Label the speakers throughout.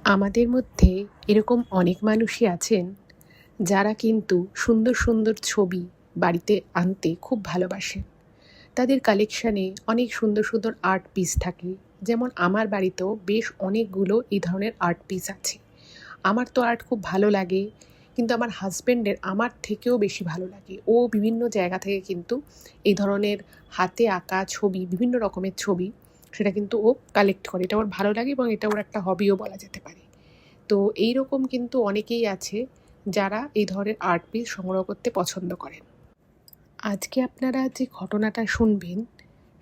Speaker 1: আমাদের মধ্যে এরকম অনেক মানুষই আছেন যারা কিন্তু সুন্দর সুন্দর ছবি বাড়িতে আনতে খুব ভালোবাসেন। তাদের কালেকশানে অনেক সুন্দর সুন্দর আর্ট পিস থাকে। যেমন আমার বাড়িতেও বেশ অনেকগুলো এই ধরনের আর্ট পিস আছে। আমার তো আর্ট খুব ভালো লাগে, কিন্তু আমার হাজব্যান্ডের আমার থেকেও বেশি ভালো লাগে। ও বিভিন্ন জায়গা থেকে কিন্তু এই ধরনের হাতে আঁকা ছবি, বিভিন্ন রকমের ছবি, সেটা কিন্তু ও কালেক্ট করে। এটা ওর ভালো লাগে এবং এটা ওর একটা হবিও বলা যেতে পারে। তো এই রকম কিন্তু অনেকেই আছে যারা এই ধরনের আর্ট পিস সংগ্রহ করতে পছন্দ করেন। আজকে আপনারা যে ঘটনাটা শুনবেন,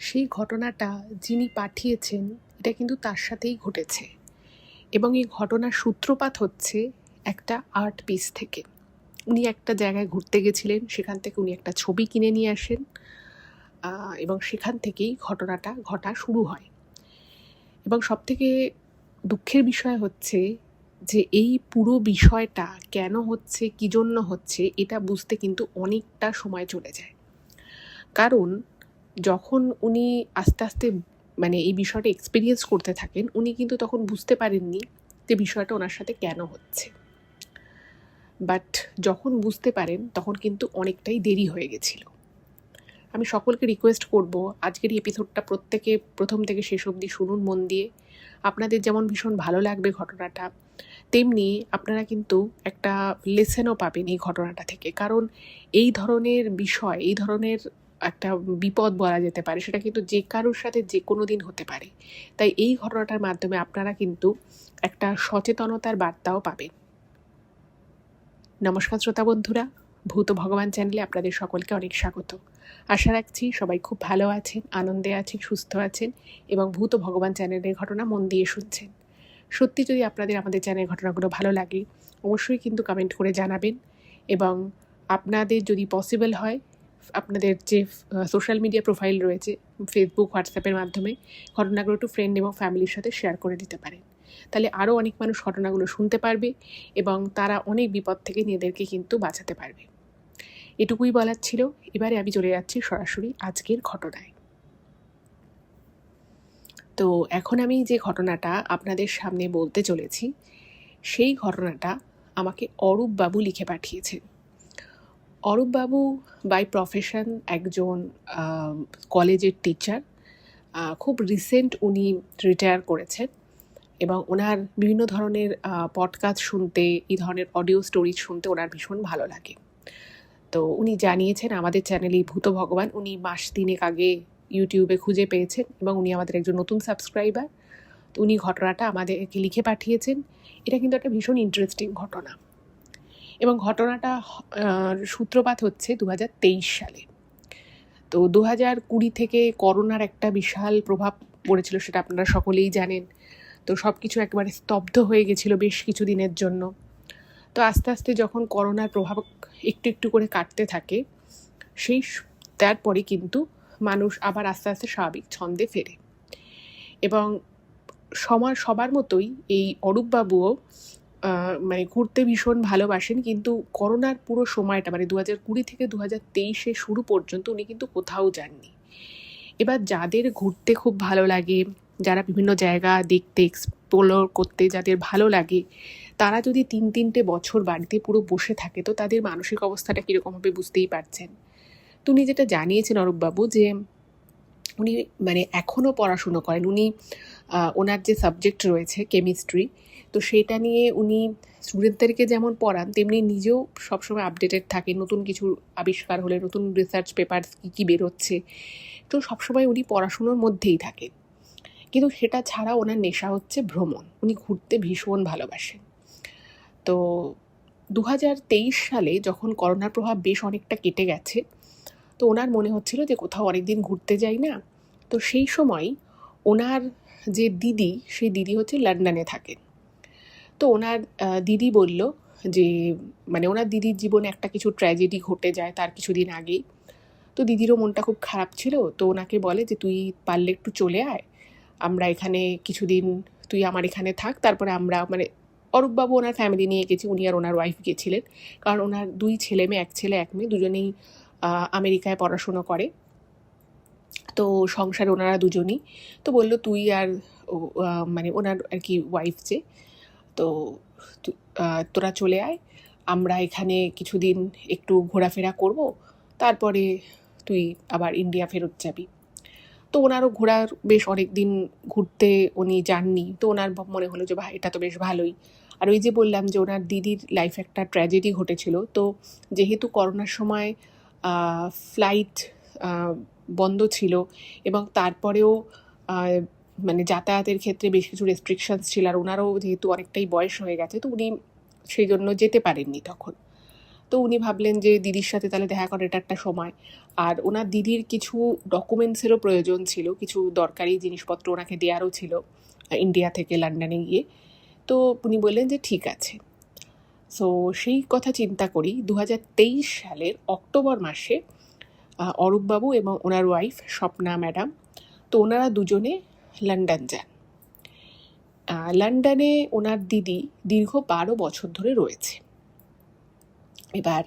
Speaker 1: সেই ঘটনাটা যিনি পাঠিয়েছেন এটা কিন্তু তার সাথেই ঘটেছে, এবং এই ঘটনার সূত্রপাত হচ্ছে একটা আর্ট পিস থেকে। উনি একটা জায়গায় ঘুরতে গেছিলেন, সেখান থেকে উনি একটা ছবি কিনে নিয়ে আসেন, এবং সেখান থেকেই ঘটনাটা ঘটা শুরু হয়। এবং সবথেকে দুঃখের বিষয় হচ্ছে যে এই পুরো বিষয়টা কেন হচ্ছে, কী জন্য হচ্ছে, এটা বুঝতে কিন্তু অনেকটা সময় চলে যায়। কারণ যখন উনি আস্তে আস্তে এই বিষয়টা এক্সপিরিয়েন্স করতে থাকেন, উনি কিন্তু তখন বুঝতে পারেননি যে বিষয়টা ওনার সাথে কেন হচ্ছে। বাট যখন বুঝতে পারেন তখন কিন্তু অনেকটাই দেরি হয়ে গেছিল। আমি সকলকে রিকোয়েস্ট করব, আজকের এই এপিসোডটা প্রত্যেকে প্রথম থেকে শেষ অবধি শুনুন মন দিয়ে। আপনাদের যেমন ভীষণ ভালো লাগবে ঘটনাটা, তেমনি আপনারা কিন্তু একটা লেসনও পাবেন এই ঘটনাটা থেকে। কারণ এই ধরনের বিষয়, এই ধরনের একটা বিপদ বলা যেতে পারে, সেটা কিন্তু যে কারোর সাথে যে কোনো দিন হতে পারে। তাই এই ঘটনাটার মাধ্যমে আপনারা কিন্তু একটা সচেতনতার বার্তাও পাবেন। নমস্কার শ্রোতা বন্ধুরা, ভূত ভগবান চ্যানেলে আপনাদের সকলকে অনেক স্বাগত। আশা রাখছি সবাই খুব ভালো আছেন, আনন্দে আছেন, সুস্থ আছেন এবং ভূত ভগবান চ্যানেলের ঘটনা মন দিয়ে শুনছেন। সত্যি যদি আপনাদের আমাদের চ্যানেলের ঘটনাগুলো ভালো লাগে, অবশ্যই কিন্তু কমেন্ট করে জানাবেন। এবং আপনাদের যদি পসিবল হয়, আপনাদের যে সোশ্যাল মিডিয়া প্রোফাইল রয়েছে, ফেসবুক, হোয়াটসঅ্যাপের মাধ্যমে ঘটনাগুলো একটু ফ্রেন্ড এবং ফ্যামিলির সাথে শেয়ার করে দিতে পারেন। তাহলে আরও অনেক মানুষ ঘটনাগুলো শুনতে পারবে এবং তারা অনেক বিপদ থেকে নিজেদেরকে কিন্তু বাঁচাতে পারবে। এটুকুই বলার ছিল। এবারে আমি চলে যাচ্ছি সরাসরি আজকের ঘটনায়। তো এখন আমি যে ঘটনাটা আপনাদের সামনে বলতে চলেছি, সেই ঘটনাটা আমাকে অরূপবাবু লিখে পাঠিয়েছেন। অরূপবাবু বাই প্রফেশন একজন কলেজের টিচার। খুব রিসেন্ট উনি রিটায়ার করেছেন এবং ওনার বিভিন্ন ধরনের পডকাস্ট শুনতে, এই ধরনের অডিও স্টোরি শুনতে ওনার ভীষণ ভালো লাগে। তো উনি জানিয়েছেন আমাদের চ্যানেলে ভূত ভগবান উনি মাস 3 আগে ইউটিউবে খুঁজে পেয়েছেন এবং উনি আমাদের একজন নতুন সাবস্ক্রাইবার। তো উনি ঘটনাটা আমাদেরকে লিখে পাঠিয়েছেন। এটা কিন্তু একটা ভীষণ ইন্টারেস্টিং ঘটনা, এবং ঘটনাটা সূত্রপাত হচ্ছে 2023 সালে। তো 2020 থেকে করোনার একটা বিশাল প্রভাব পড়েছিল, সেটা আপনারা সকলেই জানেন। তো সব কিছু একেবারে স্তব্ধ হয়ে গেছিলো বেশ কিছু দিনের জন্য। তো আস্তে আস্তে যখন করোনার প্রভাব একটু একটু করে কাটতে থাকে, তারপরে কিন্তু মানুষ আবার আস্তে আস্তে স্বাভাবিক ছন্দে ফেরে। এবং সবার মতোই এই অরূপবাবুও ঘুরতে ভীষণ ভালোবাসেন, কিন্তু করোনার পুরো সময়টা 2020 থেকে 2023 শুরু পর্যন্ত উনি কিন্তু কোথাও যাননি। এবার যাদের ঘুরতে খুব ভালো লাগে, যারা বিভিন্ন জায়গা দেখতে, এক্সপ্লোর করতে যাদের ভালো লাগে, তারা যদি 3-3টে বছর বাড়িতে পুরো বসে থাকে, তো তাদের মানসিক অবস্থাটা কীরকম হবে বুঝতেই পারছেন। তো উনি যেটা জানিয়েছেন অরূপবাবু, যে উনি এখনও পড়াশুনো করেন। উনি ওনার যে সাবজেক্ট রয়েছে কেমিস্ট্রি, তো সেটা নিয়ে উনি স্টুডেন্টদেরকে যেমন পড়ান, তেমনি নিজেও সবসময় আপডেটেড থাকেন। নতুন কিছু আবিষ্কার হলে, নতুন রিসার্চ পেপার কী বেরোচ্ছে, তো সবসময় উনি পড়াশুনোর মধ্যেই থাকেন। কিন্তু সেটা ছাড়া ওনার নেশা হচ্ছে ভ্রমণ। উনি ঘুরতে ভীষণ ভালোবাসেন। তো 2023 সালে যখন করোনার প্রভাব বেশ অনেকটা কেটে গেছে, তো ওনার মনে হচ্ছিল যে কোথাও অনেকদিন ঘুরতে যাই না। তো সেই সময় ওনার যে দিদি, সেই দিদি হচ্ছে লন্ডনে থাকেন। তো ওনার দিদি বলল যে ওনার দিদির জীবনে একটা কিছু ট্র্যাজেডি ঘটে যায় তার কিছুদিন আগেই। তো দিদিরও মনটা খুব খারাপ ছিল। তো ওনাকে বলে যে তুই পারলে একটু চলে আয়, আমরা এখানে কিছুদিন, তুই আমার এখানে থাক, তারপরে আমরা অরূপবাবু ওনার ফ্যামিলি নিয়ে গেছি, উনি আর ওনার ওয়াইফ গেছিলেন। কারণ ওনার 2 ছেলে মেয়ে, 1 ছেলে 1 মেয়ে, দুজনেই আমেরিকায় পড়াশুনো করে। তো সংসারে ওনারা দুজনই। তো বলল তুই আর ওনার আর কি ওয়াইফ যে, তো তোরা চলে আয়, আমরা এখানে কিছুদিন একটু ঘোরাফেরা করব, তারপরে তুই আবার ইন্ডিয়া ফেরত যাবি। তো ওনারও ঘোরার বেশ অনেক দিন ঘুরতে উনি যাননি, তো ওনার মনে হলো যে এটা তো বেশ ভালোই। আর ওই যে বললাম যে ওনার দিদির লাইফে একটা ট্র্যাজেডি ঘটেছিল, তো যেহেতু করোনার সময় ফ্লাইট বন্ধ ছিল এবং তারপরেও মানে যাতায়াতের ক্ষেত্রে বেশ কিছু রেস্ট্রিকশনস ছিল, আর ওনারও যেহেতু অনেকটাই বয়স হয়ে গেছে, তো উনি সেই জন্য যেতে পারেননি তখন। তো উনি ভাবলেন যে দিদির সাথে তাহলে দেখা করার এটা একটা সময়। আর ওনার দিদির কিছু ডকুমেন্টসেরও প্রয়োজন ছিল, কিছু দরকারি জিনিসপত্র ওনাকে দেওয়ারও ছিল ইন্ডিয়া থেকে লন্ডনে গিয়ে। তো উনি বললেন যে ঠিক আছে। সো সেই কথা চিন্তা করি 2023 সালের অক্টোবর মাসে অরূপবাবু এবং ওনার ওয়াইফ স্বপ্না ম্যাডাম, তো ওনারা দুজনে লন্ডন যান। লন্ডনে ওনার দিদি দীর্ঘ 12 বছর ধরে রয়েছে। এবার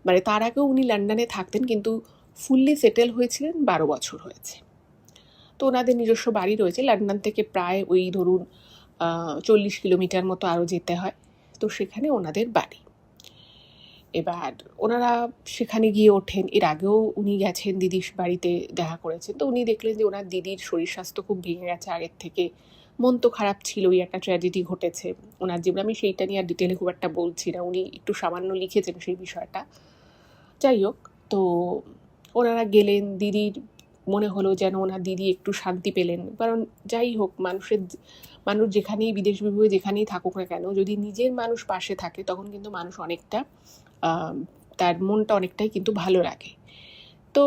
Speaker 1: মানে তার আগেও উনি লন্ডনে থাকতেন, কিন্তু ফুললি সেটেল হয়েছিলেন 12 বছর হয়েছে। তো ওনাদের নিজস্ব বাড়ি রয়েছে লন্ডন থেকে প্রায় ওই ধরুন 40 কিলোমিটার মতো আরও যেতে হয়, তো সেখানে ওনাদের বাড়ি। এবার ওনারা সেখানে গিয়ে ওঠেন। এর আগেও উনি গেছেন দিদির বাড়িতে দেখা করেছেন, তো উনি দেখলেন যে ওনার দিদির শরীর স্বাস্থ্য খুব ভেঙে গেছে আগের থেকে, মন তো খারাপ ছিলই, একটা ট্র্যাজেডি ঘটেছে ওনার জীবনে। আমি সেইটা নিয়ে আর ডিটেলে খুব একটা বলছি না, উনি একটু সামান্য লিখেছেন সেই বিষয়টা। যাই হোক, তো ওনারা গেলেন, দিদির মনে হলো যেন ওনার দিদি একটু শান্তি পেলেন। কারণ যাই হোক, মানুষ যেখানেই বিদেশ বিভুঁয়ে যেখানেই থাকুক না কেন, যদি নিজের মানুষ পাশে থাকে তখন কিন্তু মানুষ অনেকটা তার মনটা অনেকটাই কিন্তু ভালো লাগে। তো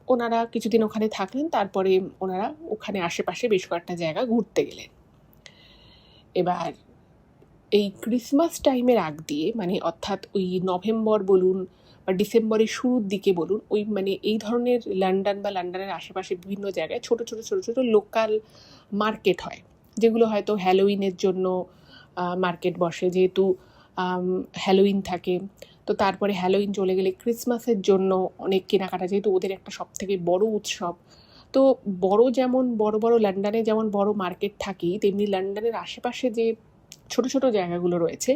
Speaker 1: ওনারা কিছুদিন ওখানে থাকলেন, তারপরে ওনারা ওখানে আশেপাশে বেশ কয়েকটা জায়গা ঘুরতে গেলেন। এবার এই ক্রিসমাস টাইমের আগ দিয়ে, মানে অর্থাৎ ওই নভেম্বর বলুন বা ডিসেম্বরের শুরুর দিকে বলুন, ওই মানে এই ধরনের লন্ডন বা লন্ডনের আশেপাশে বিভিন্ন জায়গায় ছোট ছোট ছোট ছোট লোকাল মার্কেট হয়, যেগুলো হয়তো হ্যালোউইনের জন্য মার্কেট বসে, যেহেতু হ্যালোউইন থাকে। তো তারপরে হ্যালোউইন চলে গেলে ক্রিসমাসের জন্য অনেক কেনাকাটা, যেহেতু ওদের একটা সবথেকে বড় উৎসব। তো যেমন বড় বড় লন্ডনে যেমন বড় মার্কেট থাকেই, তেমনি লন্ডনের আশেপাশে যে ছোট ছোট জায়গাগুলো রয়েছে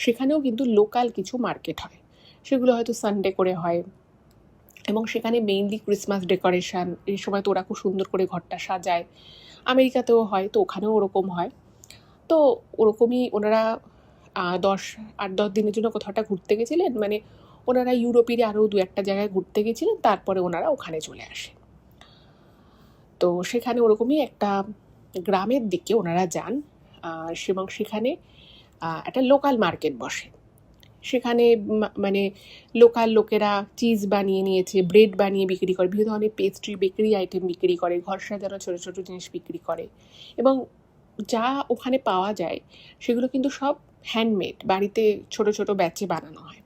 Speaker 1: সেখানেও কিন্তু লোকাল কিছু মার্কেট হয়, সেগুলো হয়তো সানডে করে হয়, এবং সেখানে মেইনলি ক্রিসমাস ডেকোরেশন। এই সময় তো ওরা খুব সুন্দর করে ঘরটা সাজায়। আমেরিকাতেও হয়, তো ওখানেও ওরকম হয়। তো ওরকমই ওনারা 8-10 দিনের জন্য কোথাওটা ঘুরতে গেছিলেন, মানে ওনারা ইউরোপের আরও 2-1 জায়গায় ঘুরতে গেছিলেন, তারপরে ওনারা ওখানে চলে আসে। তো সেখানে ওরকমই একটা গ্রামের দিকে ওনারা যান, এবং সেখানে একটা লোকাল মার্কেট বসে। সেখানে মানে লোকাল লোকেরা চিজ বানিয়ে নিয়েছে, ব্রেড বানিয়ে বিক্রি করে, বিভিন্ন ধরনের পেস্ট্রি বেকারি আইটেম বিক্রি করে, ঘর সাজানো ছোটো ছোটো জিনিস বিক্রি করে, এবং যা ওখানে পাওয়া যায় সেগুলো কিন্তু সব হ্যান্ডমেড, বাড়িতে ছোট ছোট ব্যাচে বানানো হয়।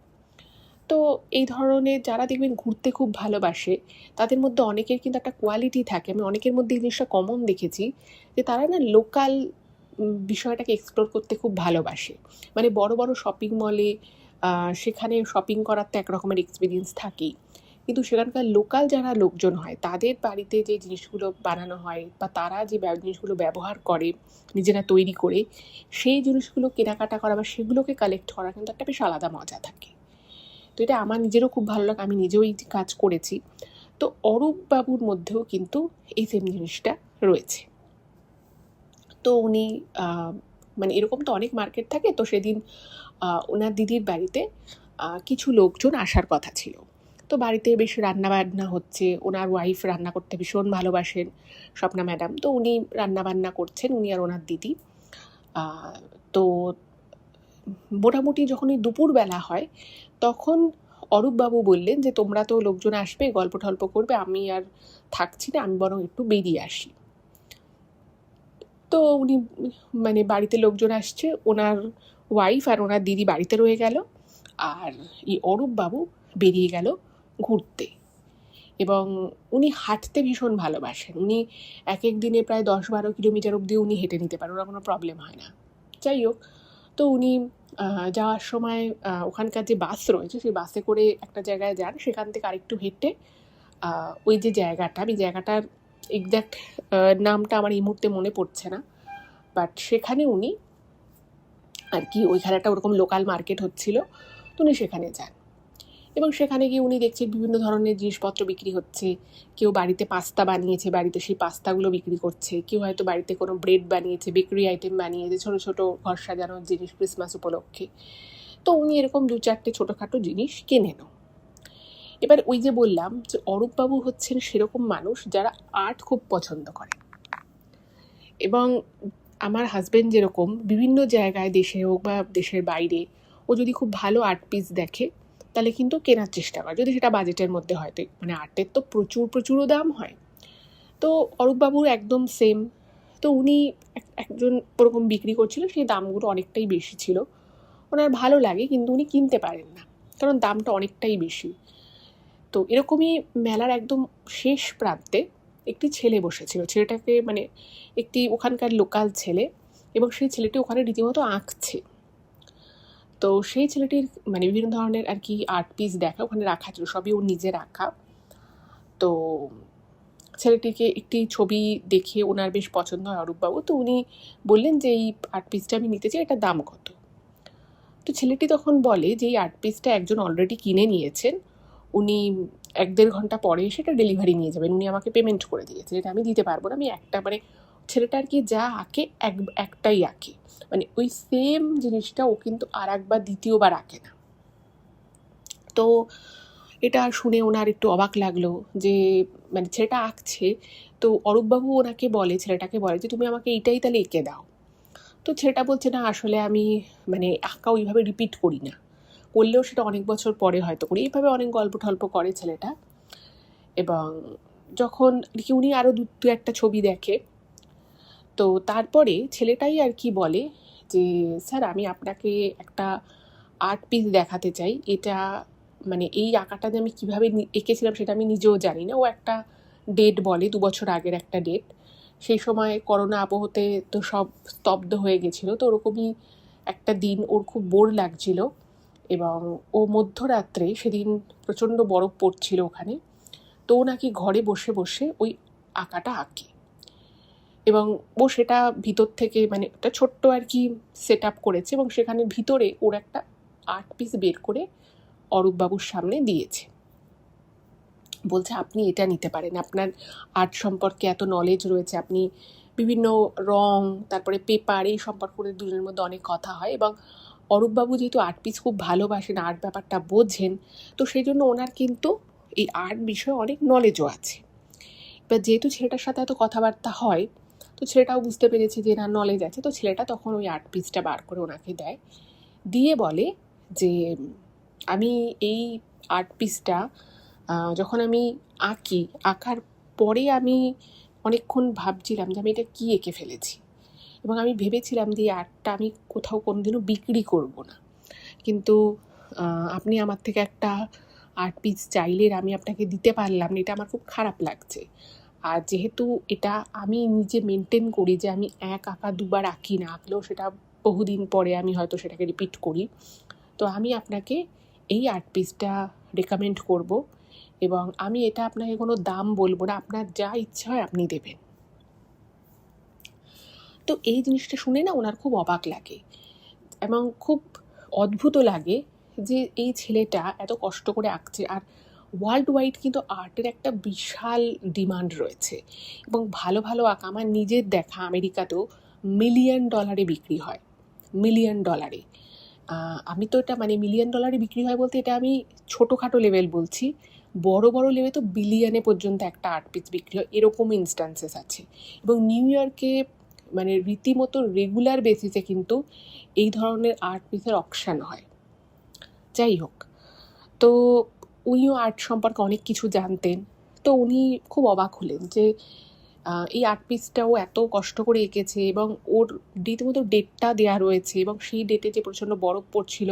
Speaker 1: তো এই ধরনের যারা দেখবেন ঘুরতে খুব ভালোবাসে, তাদের মধ্যে অনেকের কিন্তু একটা কোয়ালিটি থাকে। আমি অনেকের মধ্যে এই জিনিসটা কমন দেখেছি, যে তারা না লোকাল বিষয়টাকে এক্সপ্লোর করতে খুব ভালোবাসে। মানে বড় বড় শপিং মলে সেখানে শপিং করার তো একরকমের এক্সপিরিয়েন্স থাকেই, কিন্তু সেখানকার লোকাল যারা লোকজন হয়, তাদের বাড়িতে যে জিনিসগুলো বানানো হয় বা তারা যে জিনিসগুলো ব্যবহার করে নিজেরা তৈরি করে, সেই জিনিসগুলো কেনাকাটা করা বা সেগুলোকে কালেক্ট করা কিন্তু একটা বেশ আলাদা মজা থাকে। তো এটা আমার নিজেরও খুব ভালো লাগে, আমি নিজেও এই কাজ করেছি। তো অরূপবাবুর মধ্যেও কিন্তু এই সেম জিনিসটা রয়েছে। তো উনি মানে এরকম তো অনেক মার্কেট থাকে, তো সেদিন ওনার দিদির বাড়িতে কিছু লোকজন আসার কথা ছিল। তো বাড়িতে বেশ রান্নাবান্না হচ্ছে, ওনার ওয়াইফ রান্না করতে ভীষণ ভালোবাসেন, স্বপ্না ম্যাডাম। তো উনি রান্নাবান্না করছেন, উনি আর ওনার দিদি। তো মোটামুটি যখনই দুপুরবেলা হয়, তখন অরূপবাবু বললেন যে তোমরা তো লোকজন আসবে, গল্প টল্প করবে, আমি আর থাকছি না, আমি বরং একটু বেরিয়ে আসি। তো উনি মানে বাড়িতে লোকজন আসছে, ওনার ওয়াইফ আর ওনার দিদি বাড়িতে রয়ে গেল, আর এই অরূপবাবু বেরিয়ে গেল ঘুরতে। এবং উনি হাঁটতে ভীষণ ভালোবাসেন, উনি এক এক দিনে প্রায় 10-12 কিলোমিটার অবধি উনি হেঁটে নিতে পারেন, ওনার কোনো প্রবলেম হয় না। যাই হোক, তো উনি যাওয়ার সময় ওখানকার যে বাস রয়েছে সেই বাসে করে একটা জায়গায় যান, সেখান থেকে আরেকটু হেঁটে ওই যে জায়গাটা, আমি জায়গাটার এক্স্যাক্ট নামটা আমার এই মুহূর্তে মনে পড়ছে না, বাট সেখানে উনি আর কি, ওইখানে একটা ওরকম লোকাল মার্কেট হচ্ছিল, তো উনি সেখানে যান। এবং সেখানে গিয়ে উনি দেখছেন বিভিন্ন ধরনের জিনিসপত্র বিক্রি হচ্ছে। কেউ বাড়িতে পাস্তা বানিয়েছে, বাড়িতে সেই পাস্তাগুলো বিক্রি করছে। কেউ হয়তো বাড়িতে কোনো ব্রেড বানিয়েছে, বেকারি আইটেম বানিয়েছে, ছোটো ছোটো ঘর সাজানোর জিনিস ক্রিসমাস উপলক্ষে। তো উনি এরকম 2-4টে ছোটোখাটো জিনিস কেনেনও। এবার ওই যে বললাম যে অরূপবাবু হচ্ছেন সেরকম মানুষ যারা আর্ট খুব পছন্দ করে। এবং আমার হাজব্যান্ড যেরকম বিভিন্ন জায়গায়, দেশে হোক বা দেশের বাইরে, ও যদি খুব ভালো আর্ট পিস দেখে তাহলে কিন্তু কেনার চেষ্টা করে, যদি সেটা বাজেটের মধ্যে হয়। তো মানে আর্টের তো প্রচুরও দাম হয়। তো অরূপবাবুর একদম সেম। তো উনি একজন ওরকম বিক্রি করছিল, সেই দামগুলো অনেকটাই বেশি ছিল। ওনার ভালো লাগে কিন্তু উনি কিনতে পারেন না, কারণ দামটা অনেকটাই বেশি। তো এরকমই মেলার একদম শেষ প্রান্তে একটি ছেলে বসেছিল। ছেলেটাকে মানে একটি ওখানকার লোকাল ছেলে, এবং সেই ছেলেটি ওখানে রীতিমতো আঁকছে। তো সেই ছেলেটির মানে বিভিন্ন ধরনের আর কি আর্ট পিস দেখা ওখানে রাখা ছিল, সবই ওর নিজে রাখা। তো ছেলেটিকে একটি ছবি দেখে ওনার বেশ পছন্দ হয় অরূপবাবু। তো উনি বললেন যে এই আর্ট পিসটা আমি নিতে চাই, এটার দাম কত? তো ছেলেটি তখন বলে যে এই আর্ট পিসটা একজন অলরেডি কিনে নিয়েছেন, উনি 1-1.5 ঘন্টা পরে সেটা ডেলিভারি নিয়ে যাবেন, উনি আমাকে পেমেন্ট করে দিয়েছে, এটা আমি দিতে পারবো না। আমি একটা মানে ছেলেটা আর কি যা আঁকে একটাই আঁকে, মানে ওই সেম জিনিসটা ও কিন্তু আর একবার দ্বিতীয়বার আঁকে না। তো এটা শুনে ওনার একটু অবাক লাগলো যে মানে ছেলেটা আঁকছে। তো অরূপবাবু ওনাকে বলে, ছেলেটাকে বলে যে তুমি আমাকে এইটাই তাহলে এঁকে দাও। তো ছেলেটা বলছে না, আসলে আমি মানে আঁকা ওইভাবে রিপিট করি না, করলেও সেটা অনেক বছর পরে হয়তো করি। এইভাবে অনেক গল্প টল্প করে ছেলেটা। এবং যখন আর কি উনি আরও 2-1টা ছবি দেখে, তো তারপরে ছেলেটাই আর কি বলে যে স্যার আমি আপনাকে একটা আর্ট পিস দেখাতে চাই। এটা মানে এই আঁকাটা যে আমি কীভাবে এঁকেছিলাম সেটা আমি নিজেও জানি না। ও একটা ডেট বলে, 2 বছর আগের একটা ডেট। সেই সময় করোনা আবহতে তো সব স্তব্ধ হয়ে গেছিলো। তো ওরকমই একটা দিন ওর খুব বোর লাগছিল, এবং ও মধ্যরাত্রে সেদিন প্রচণ্ড বরফ পড়ছিল ওখানে। তো ও নাকি ঘরে বসে বসে ওই আঁকাটা আঁকে, এবং ও সেটা ভিতর থেকে মানে একটা ছোট্ট আর কি সেট আপ করেছে, এবং সেখানে ভিতরে ওর একটা আর্ট পিস বের করে অরূপবাবুর সামনে দিয়েছে। বলছে আপনি এটা নিতে পারেন, আপনার আর্ট সম্পর্কে এত নলেজ রয়েছে, আপনি বিভিন্ন রং তারপরে পেপার এই সম্পর্কে দুজনের মধ্যে অনেক কথা হয়। এবং অরূপবাবু যেহেতু আর্ট পিস খুব ভালোবাসেন, আর্ট ব্যাপারটা বোঝেন, তো সেই জন্য ওনার কিন্তু এই আর্ট বিষয়ে অনেক নলেজও আছে। এবার যেহেতু ছেলেটার সাথে এত কথাবার্তা হয়, তো ছেলেটাও বুঝতে পেরেছে যে এনার নলেজ আছে। তো ছেলেটা তখন ওই আর্ট পিসটা বার করে ওনাকে দেয়, দিয়ে বলে যে আমি এই আর্ট পিসটা যখন আমি আঁকার পরে আমি অনেকক্ষণ ভাবছিলাম যে আমি এটা কী এঁকে ফেলেছি, এবং আমি ভেবেছিলাম যে এই আর্টটা আমি কোথাও কোনোদিনও বিক্রি করব না, কিন্তু আপনি আমার থেকে একটা আর্ট পিস চাইলে আমি আপনাকে দিতে পারলাম না, এটা আমার খুব খারাপ লাগছে। আর যেহেতু এটা আমি নিজে মেনটেন করি যে আমি এক আঁকা 2বার আঁকি না, আঁকলেও সেটা বহুদিন পরে আমি হয়তো সেটাকে রিপিট করি, তো আমি আপনাকে এই আর্ট পিসটা রেকমেন্ড করব, এবং আমি এটা আপনাকে কোনো দাম বলবো না, আপনার যা ইচ্ছা হয় আপনি দেবেন। তো এই জিনিসটা শুনে না ওনার খুব অবাক লাগে, এবং খুব অদ্ভুত লাগে যে এই ছেলেটা এত কষ্ট করে আঁকছে। আর ওয়ার্ল্ড ওয়াইড কিন্তু আর্টের একটা বিশাল ডিমান্ড রয়েছে, এবং ভালো ভালো আঁকা আমার নিজের দেখা আমেরিকাতেও $1 মিলিয়ন বিক্রি হয়, $1 মিলিয়ন। আমি তো এটা মানে $1 মিলিয়ন বিক্রি হয় বলতে এটা আমি ছোটোখাটো লেভেল বলছি, বড় বড় লেভেল তো বিলিয়নে পর্যন্ত একটা আর্ট পিস বিক্রি হয়, এরকম ইনস্ট্যান্সেস আছে। এবং নিউ ইয়র্কে মানে রীতিমতো রেগুলার বেসিসে কিন্তু এই ধরনের আর্ট পিসের অকশান হয়। যাই হোক, তো উনিও আর্ট সম্পর্কে অনেক কিছু জানতেন। তো উনি খুব অবাক হলেন যে এই আর্ট পিসটাও এত কষ্ট করে এঁকেছে, এবং ওর রীতিমতো ডেটটা দেওয়া রয়েছে, এবং সেই ডেটে যে প্রচণ্ড বরফ পড়ছিল,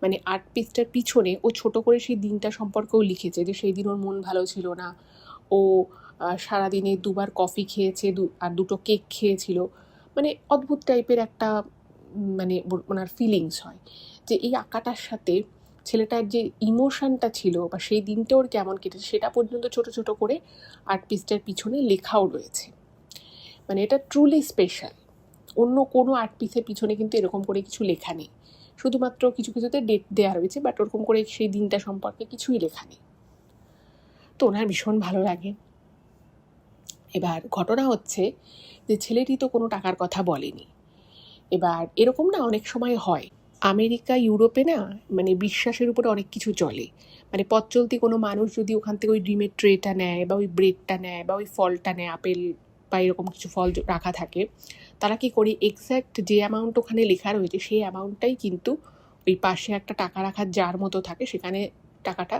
Speaker 1: মানে আর্ট পিসটার পিছনে ও ছোট করে সেই দিনটা সম্পর্কেও লিখেছে যে সেই দিন ওর মন ভালো ছিল না, ও সারাদিনে 2বার কফি খেয়েছে, আর 2টো কেক খেয়েছিল। মানে অদ্ভুত টাইপের একটা মানে ওনার ফিলিংস হয় যে এই আঁকাটার সাথে ছেলেটার যে ইমোশনটা ছিল বা সেই দিনটা ওর কেমন কেটেছে সেটা পর্যন্ত ছোট ছোট করে আর্ট পিসটার পিছনে লেখাও রয়েছে। মানে এটা ট্রুলি স্পেশাল। অন্য কোনো আর্ট পিসের পিছনে কিন্তু এরকম করে কিছু লেখা নেই, শুধুমাত্র কিছু কিছুতে ডেট দেওয়া রয়েছে, বাট ওরকম করে সেই দিনটা সম্পর্কে কিছুই লেখা নেই। তো ওনার ভীষণ ভালো লাগে। এবার ঘটনা হচ্ছে যে ছেলেটি তো কোনো টাকার কথা বলেনি। এবার এরকম না অনেক সময় হয়, আমেরিকা ইউরোপে না মানে বিশ্বাসের উপরে অনেক কিছু চলে। মানে পথ চলতি কোনো মানুষ যদি ওখান থেকে ওই ডিমের ট্রেটা নেয় বা ওই ব্রেডটা নেয় বা ওই ফলটা নেয়, আপেল বা এরকম কিছু ফল রাখা থাকে, তারা কি করে এক্স্যাক্ট যে অ্যামাউন্ট ওখানে লেখা রয়েছে সেই অ্যামাউন্টটাই কিন্তু ওই পাশে একটা টাকা রাখার জার মতো থাকে, সেখানে টাকাটা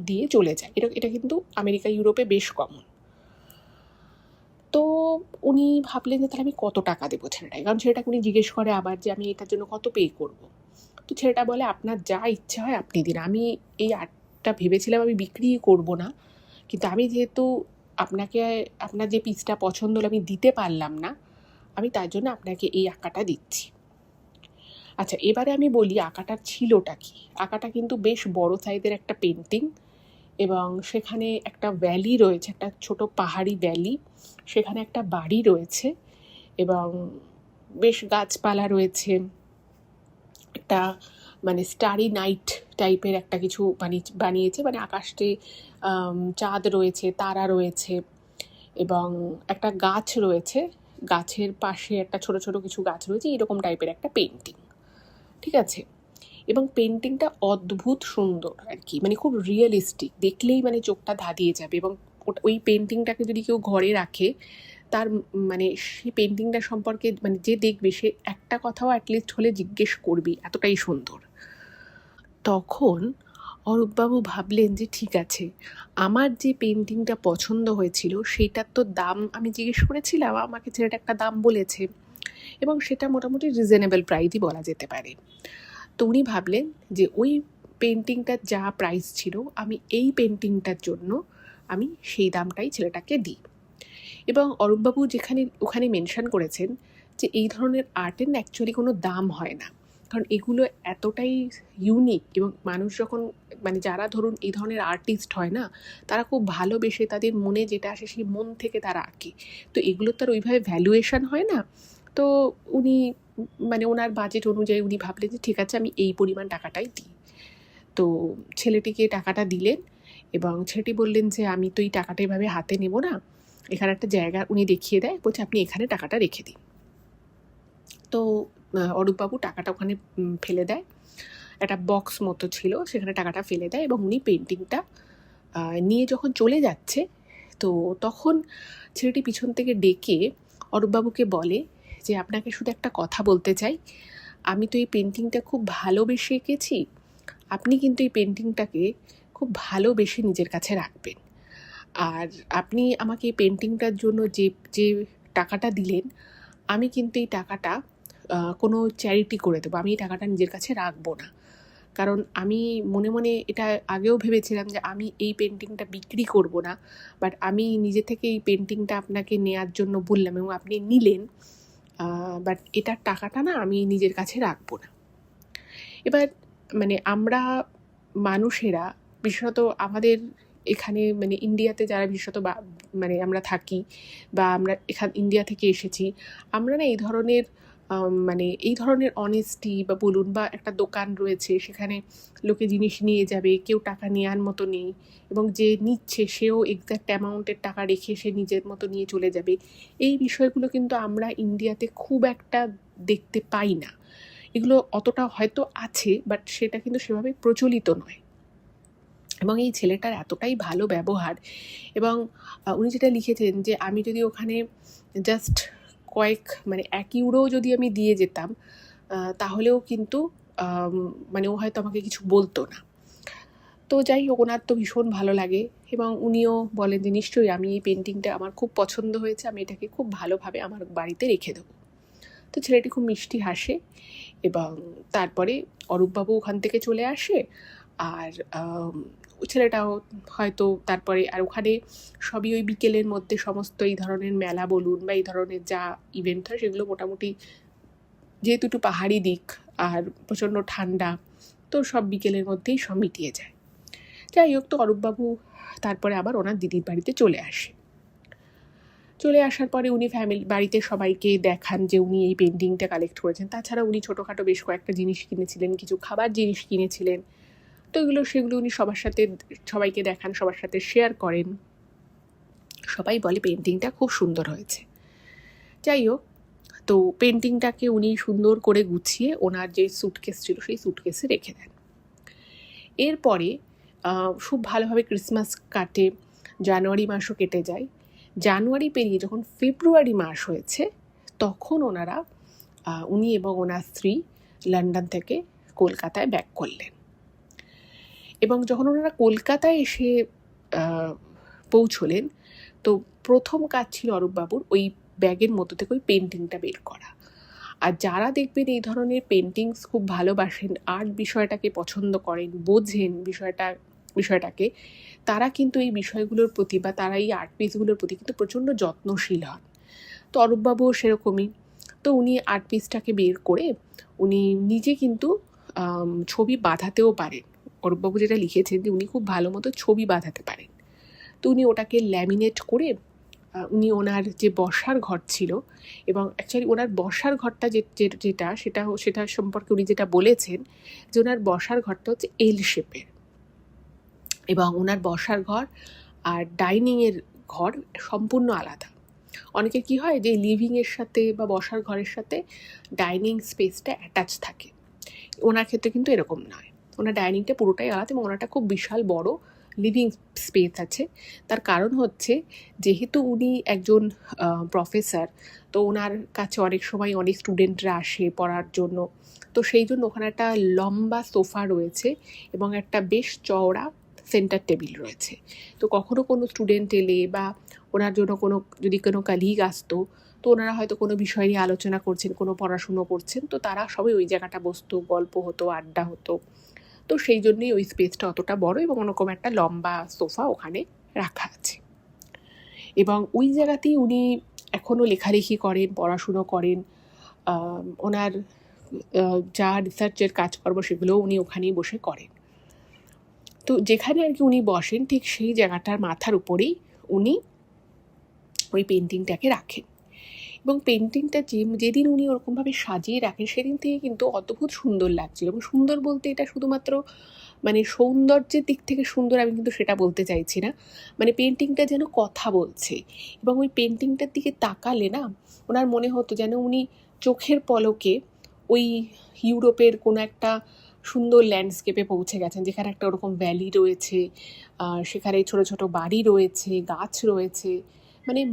Speaker 1: দিয়ে চলে যায়। এটা কিন্তু আমেরিকা ইউরোপে বেশ কমন। তো উনি ভাবলেন যে তাহলে আমি কত টাকা দেবো ছেলেটাকে, কারণ ছেলেটাকে উনি জিজ্ঞেস করে আবার যে আমি এটার জন্য কত পে করব। তো ছেলেটা বলে আপনার যা ইচ্ছা হয় আপনি দিন, আমি এই আর্টটা ভেবেছিলাম আমি বিক্রি করব না, কিন্তু আমি যেহেতু আপনাকে আপনার যে পিসটা পছন্দ হলো আমি দিতে পারলাম না, আমি তার জন্য আপনাকে এই আঁকাটা দিচ্ছি। আচ্ছা, এবারে আমি বলি আঁকাটার ছিলটা কি। আঁকাটা কিন্তু বেশ বড় সাইজের একটা পেন্টিং, এবং সেখানে একটা ভ্যালি রয়েছে, একটা ছোট পাহাড়ি ভ্যালি, সেখানে একটা বাড়ি রয়েছে এবং বেশ গাছপালা রয়েছে, একটা মানে স্টারি নাইট টাইপের একটা কিছু বানিয়েছে, মানে আকাশে চাঁদ রয়েছে, তারা রয়েছে এবং একটা গাছ রয়েছে, গাছের পাশে একটা ছোট ছোট কিছু গাছ রয়েছে, এরকম টাইপের একটা পেন্টিং। ঠিক আছে, এবং পেন্টিংটা অদ্ভুত সুন্দর আর কি, মানে খুব রিয়েলিস্টিক, দেখলেই মানে চোখটা ধাঁধিয়ে যাবে। এবং ওই পেন্টিংটাকে যদি কেউ ঘরে রাখে, তার মানে সেই পেন্টিংটা সম্পর্কে মানে যে দেখবে সে একটা কথাও অ্যাটলিস্ট হলে জিজ্ঞেস করবি, এতটাই সুন্দর। তখন অরূপবাবু ভাবলেন যে ঠিক আছে, আমার যে পেন্টিংটা পছন্দ হয়েছিল সেটার তো দাম আমি জিজ্ঞেস করেছিলাম, আমাকে ছেলেটা একটা দাম বলেছে এবং সেটা মোটামুটি রিজনেবল প্রাইসই বলা যেতে পারে। তো উনি ভাবলেন যে ওই পেন্টিংটার যা প্রাইস ছিল আমি এই পেন্টিংটার জন্য আমি সেই দামটাই ছেলেটাকে দিই। এবং অরূপবাবু ওখানে মেনশন করেছেন যে এই ধরনের আর্টের না অ্যাকচুয়ালি কোনো দাম হয় না, কারণ এগুলো এতটাই ইউনিক এবং মানুষ যখন মানে যারা ধরুন এই ধরনের আর্টিস্ট হয় না, তারা খুব ভালোবেসে তাদের মনে যেটা আসে সেই মন থেকে তারা আঁকে। তো এগুলোর তো আর ওইভাবে ভ্যালুয়েশন হয় না। তো উনি মানে ওনার বাজেট অনুযায়ী উনি ভাবলেন যে ঠিক আছে আমি এই পরিমাণ টাকাটাই দিই। তো ছেলেটিকে টাকাটা দিলেন এবং ছেলেটি বললেন যে আমি তো এই টাকাটা এভাবে হাতে নেব না, এখানে একটা জায়গা উনি দেখিয়ে দেয়, বলছে আপনি এখানে টাকাটা রেখে দিন। তো অরূপবাবু টাকাটা ওখানে ফেলে দেয়, একটা বক্স মতো ছিল সেখানে টাকাটা ফেলে দেয় এবং উনি পেন্টিংটা নিয়ে যখন চলে যাচ্ছে, তো তখন ছেলেটি পিছন থেকে ডেকে অরূপবাবুকে বলে যে আপনাকে শুধু একটা কথা বলতে চাই, আমি তো এই পেন্টিংটা খুব ভালোবেসে এঁকেছি, আপনি কিন্তু এই পেন্টিংটাকে খুব ভালোবেসে নিজের কাছে রাখবেন। আর আপনি আমাকে এই পেন্টিংটার জন্য যে যে টাকাটা দিলেন, আমি কিন্তু এই টাকাটা কোনো চ্যারিটি করে দেবো, আমি এই টাকাটা নিজের কাছে রাখবো না। কারণ আমি মনে মনে এটা আগেও ভেবেছিলাম যে আমি এই পেন্টিংটা বিক্রি করব না, বাট আমি নিজে থেকে এই পেন্টিংটা আপনাকে নেয়ার জন্য বললাম এবং আপনি নিলেন, বাট এটার টাকাটা না আমি নিজের কাছে রাখবো না। এবার মানে আমরা মানুষেরা, বিশেষত আমাদের এখানে মানে ইন্ডিয়াতে যারা বিশেষত মানে আমরা থাকি বা আমরা ইন্ডিয়া থেকে এসেছি, আমরা না এই ধরনের মানে এই ধরনের অনেস্টি বা বলুন বা একটা দোকান রয়েছে সেখানে লোকে জিনিস নিয়ে যাবে, কেউ টাকা নেওয়ার মতো নেই এবং যে নিচ্ছে সেও এক্স্যাক্ট অ্যামাউন্টের টাকা রেখে সে নিজের মতো নিয়ে চলে যাবে, এই বিষয়গুলো কিন্তু আমরা ইন্ডিয়াতে খুব একটা দেখতে পাই না। এগুলো অতটা হয়তো আছে, বাট সেটা কিন্তু সেভাবে প্রচলিত নয়। এবং এই ছেলেটার এতটাই ভালো ব্যবহার, এবং উনি যেটা লিখেছেন যে আমি যদি ওখানে জাস্ট মানে 1 ইউরো যদি আমি দিয়ে যেতাম, তাহলেও কিন্তু মানে ও হয়তো আমাকে কিছু বলতো না। তো যাই হোক, ওনার তো ভীষণ ভালো লাগে এবং উনিও বলেন যে নিশ্চয়ই আমি এই পেন্টিংটা আমার খুব পছন্দ হয়েছে, আমি এটাকে খুব ভালোভাবে আমার বাড়িতে রেখে দেবো। তো ছেলেটি খুব মিষ্টি হাসে এবং তারপরে অরূপবাবু ওখান থেকে চলে আসে। আর ছেলেটাও হয়তো তারপরে আর ওখানে সবই ওই বিকেলের মধ্যে সমস্ত এই ধরনের মেলা বলুন বা এই ধরনের যা ইভেন্ট হয় সেগুলো মোটামুটি, যেহেতু একটু পাহাড়ি দিক আর প্রচণ্ড ঠান্ডা, তো সব বিকেলের মধ্যেই সব মিটিয়ে যায়। যাই হোক, তো অরূপবাবু তারপরে আবার ওনার দিদির বাড়িতে চলে আসে। চলে আসার পরে উনি বাড়িতে সবাইকে দেখান যে উনি এই পেন্টিংটা কালেক্ট করেছেন। তাছাড়া উনি ছোটোখাটো বেশ কয়েকটা জিনিস কিনেছিলেন, কিছু খাবার জিনিস কিনেছিলেন। তো সেগুলো উনি সবাইকে দেখান, সবার সাথে শেয়ার করেন। সবাই বলে পেন্টিংটা খুব সুন্দর হয়েছে। যাই হোক, তো পেন্টিংটাকে উনি সুন্দর করে গুছিয়ে ওনার যে স্যুটকেস ছিল সেই সুটকেসে রেখে দেন। এরপরে খুব ভালোভাবে ক্রিসমাস কাটে, জানুয়ারি মাসও কেটে যায়। জানুয়ারি পেরিয়ে যখন ফেব্রুয়ারি মাস হয়েছে, তখন উনি এবং ওনার স্ত্রী লন্ডন থেকে কলকাতায় ব্যাক করলেন। এবং যখন ওনারা কলকাতায় এসে পৌঁছলেন, তো প্রথম কাজ ছিল অরূপবাবুর ওই ব্যাগের মধ্যে থেকে ওই পেন্টিংটা বের করা। আর যারা দেখবেন এই ধরনের পেন্টিংস খুব ভালোবাসেন, আর্ট বিষয়টাকে পছন্দ করেন, বোঝেন বিষয়টাকে, তারা কিন্তু এই বিষয়গুলোর প্রতি বা তারা এই আর্ট পিসগুলোর প্রতি কিন্তু প্রচণ্ড যত্নশীল হন। তো অরূপবাবুও সেরকমই। তো উনি আর্ট পিসটাকে বের করে উনি নিজে কিন্তু ছবি বাঁধাতেও পারেন। অরূপবাবু যেটা লিখেছেন যে উনি খুব ভালো মতো ছবি বাঁধাতে পারেন। তো উনি ওটাকে ল্যামিনেট করে উনি ওনার যে বসার ঘর ছিল, এবং অ্যাকচুয়ালি ওনার বসার ঘরটা সেটা সম্পর্কে উনি যেটা বলেছেন যে ওনার বসার ঘরটা হচ্ছে এল শেপের, এবং ওনার বসার ঘর আর ডাইনিংয়ের ঘর সম্পূর্ণ আলাদা। অনেকে কি হয় যে লিভিংয়ের সাথে বা বসার ঘরের সাথে ডাইনিং স্পেসটা অ্যাটাচ থাকে, ওনার ক্ষেত্রে কিন্তু এরকম নয়। ওনার ডাইনিংটা পুরোটাই আলাদা এবং ওনারটা খুব বিশাল বড় লিভিং স্পেস আছে। তার কারণ হচ্ছে, যেহেতু উনি একজন প্রফেসর, তো ওনার কাছে অনেক সময় অনেক স্টুডেন্টরা আসে পড়ার জন্য। তো সেই জন্য ওখানে একটা লম্বা সোফা রয়েছে এবং একটা বেশ চওড়া সেন্টার টেবিল রয়েছে। তো কখনো কোনো স্টুডেন্ট এলে বা ওনার জন্য যদি কোনো কালিগ আসতো, তো ওনারা হয়তো কোনো বিষয় নিয়ে আলোচনা করছেন, কোনো পড়াশুনো করছেন, তো তারা সবাই ওই জায়গাটা বসতো, গল্প হতো, আড্ডা হতো। তো সেই জন্যই ওই স্পেসটা অতটা বড় এবং ওরকম একটা লম্বা সোফা ওখানে রাখা আছে। এবং ওই জায়গাতেই উনি এখনও লেখালেখি করেন, পড়াশুনো করেন। ওনার যা রিসার্চের কাজকর্ম সেগুলোও উনি ওখানেই বসে করেন। তো যেখানে আর কি উনি বসেন, ঠিক সেই জায়গাটার মাথার উপরেই উনি ওই পেন্টিংটাকে রাখেন। এবং পেন্টিংটা যেদিন উনি ওরকমভাবে সাজিয়ে রাখেন, সেদিন থেকে কিন্তু অদ্ভুত সুন্দর লাগছিল। এবং সুন্দর বলতে এটা শুধুমাত্র সৌন্দর্যের দিক থেকে সুন্দর আমি কিন্তু সেটা বলতে চাইছি না, পেন্টিংটা যেন কথা বলছে। এবং ওই পেন্টিংটার দিকে তাকালে না, ওনার মনে হতো যেন উনি চোখের পলকে ওই ইউরোপের কোনো একটা সুন্দর ল্যান্ডস্কেপে পৌঁছে গেছেন, যেখানে একটা ওরকম ভ্যালি রয়েছে, সেখানে ছোট ছোট বাড়ি রয়েছে, গাছ রয়েছে।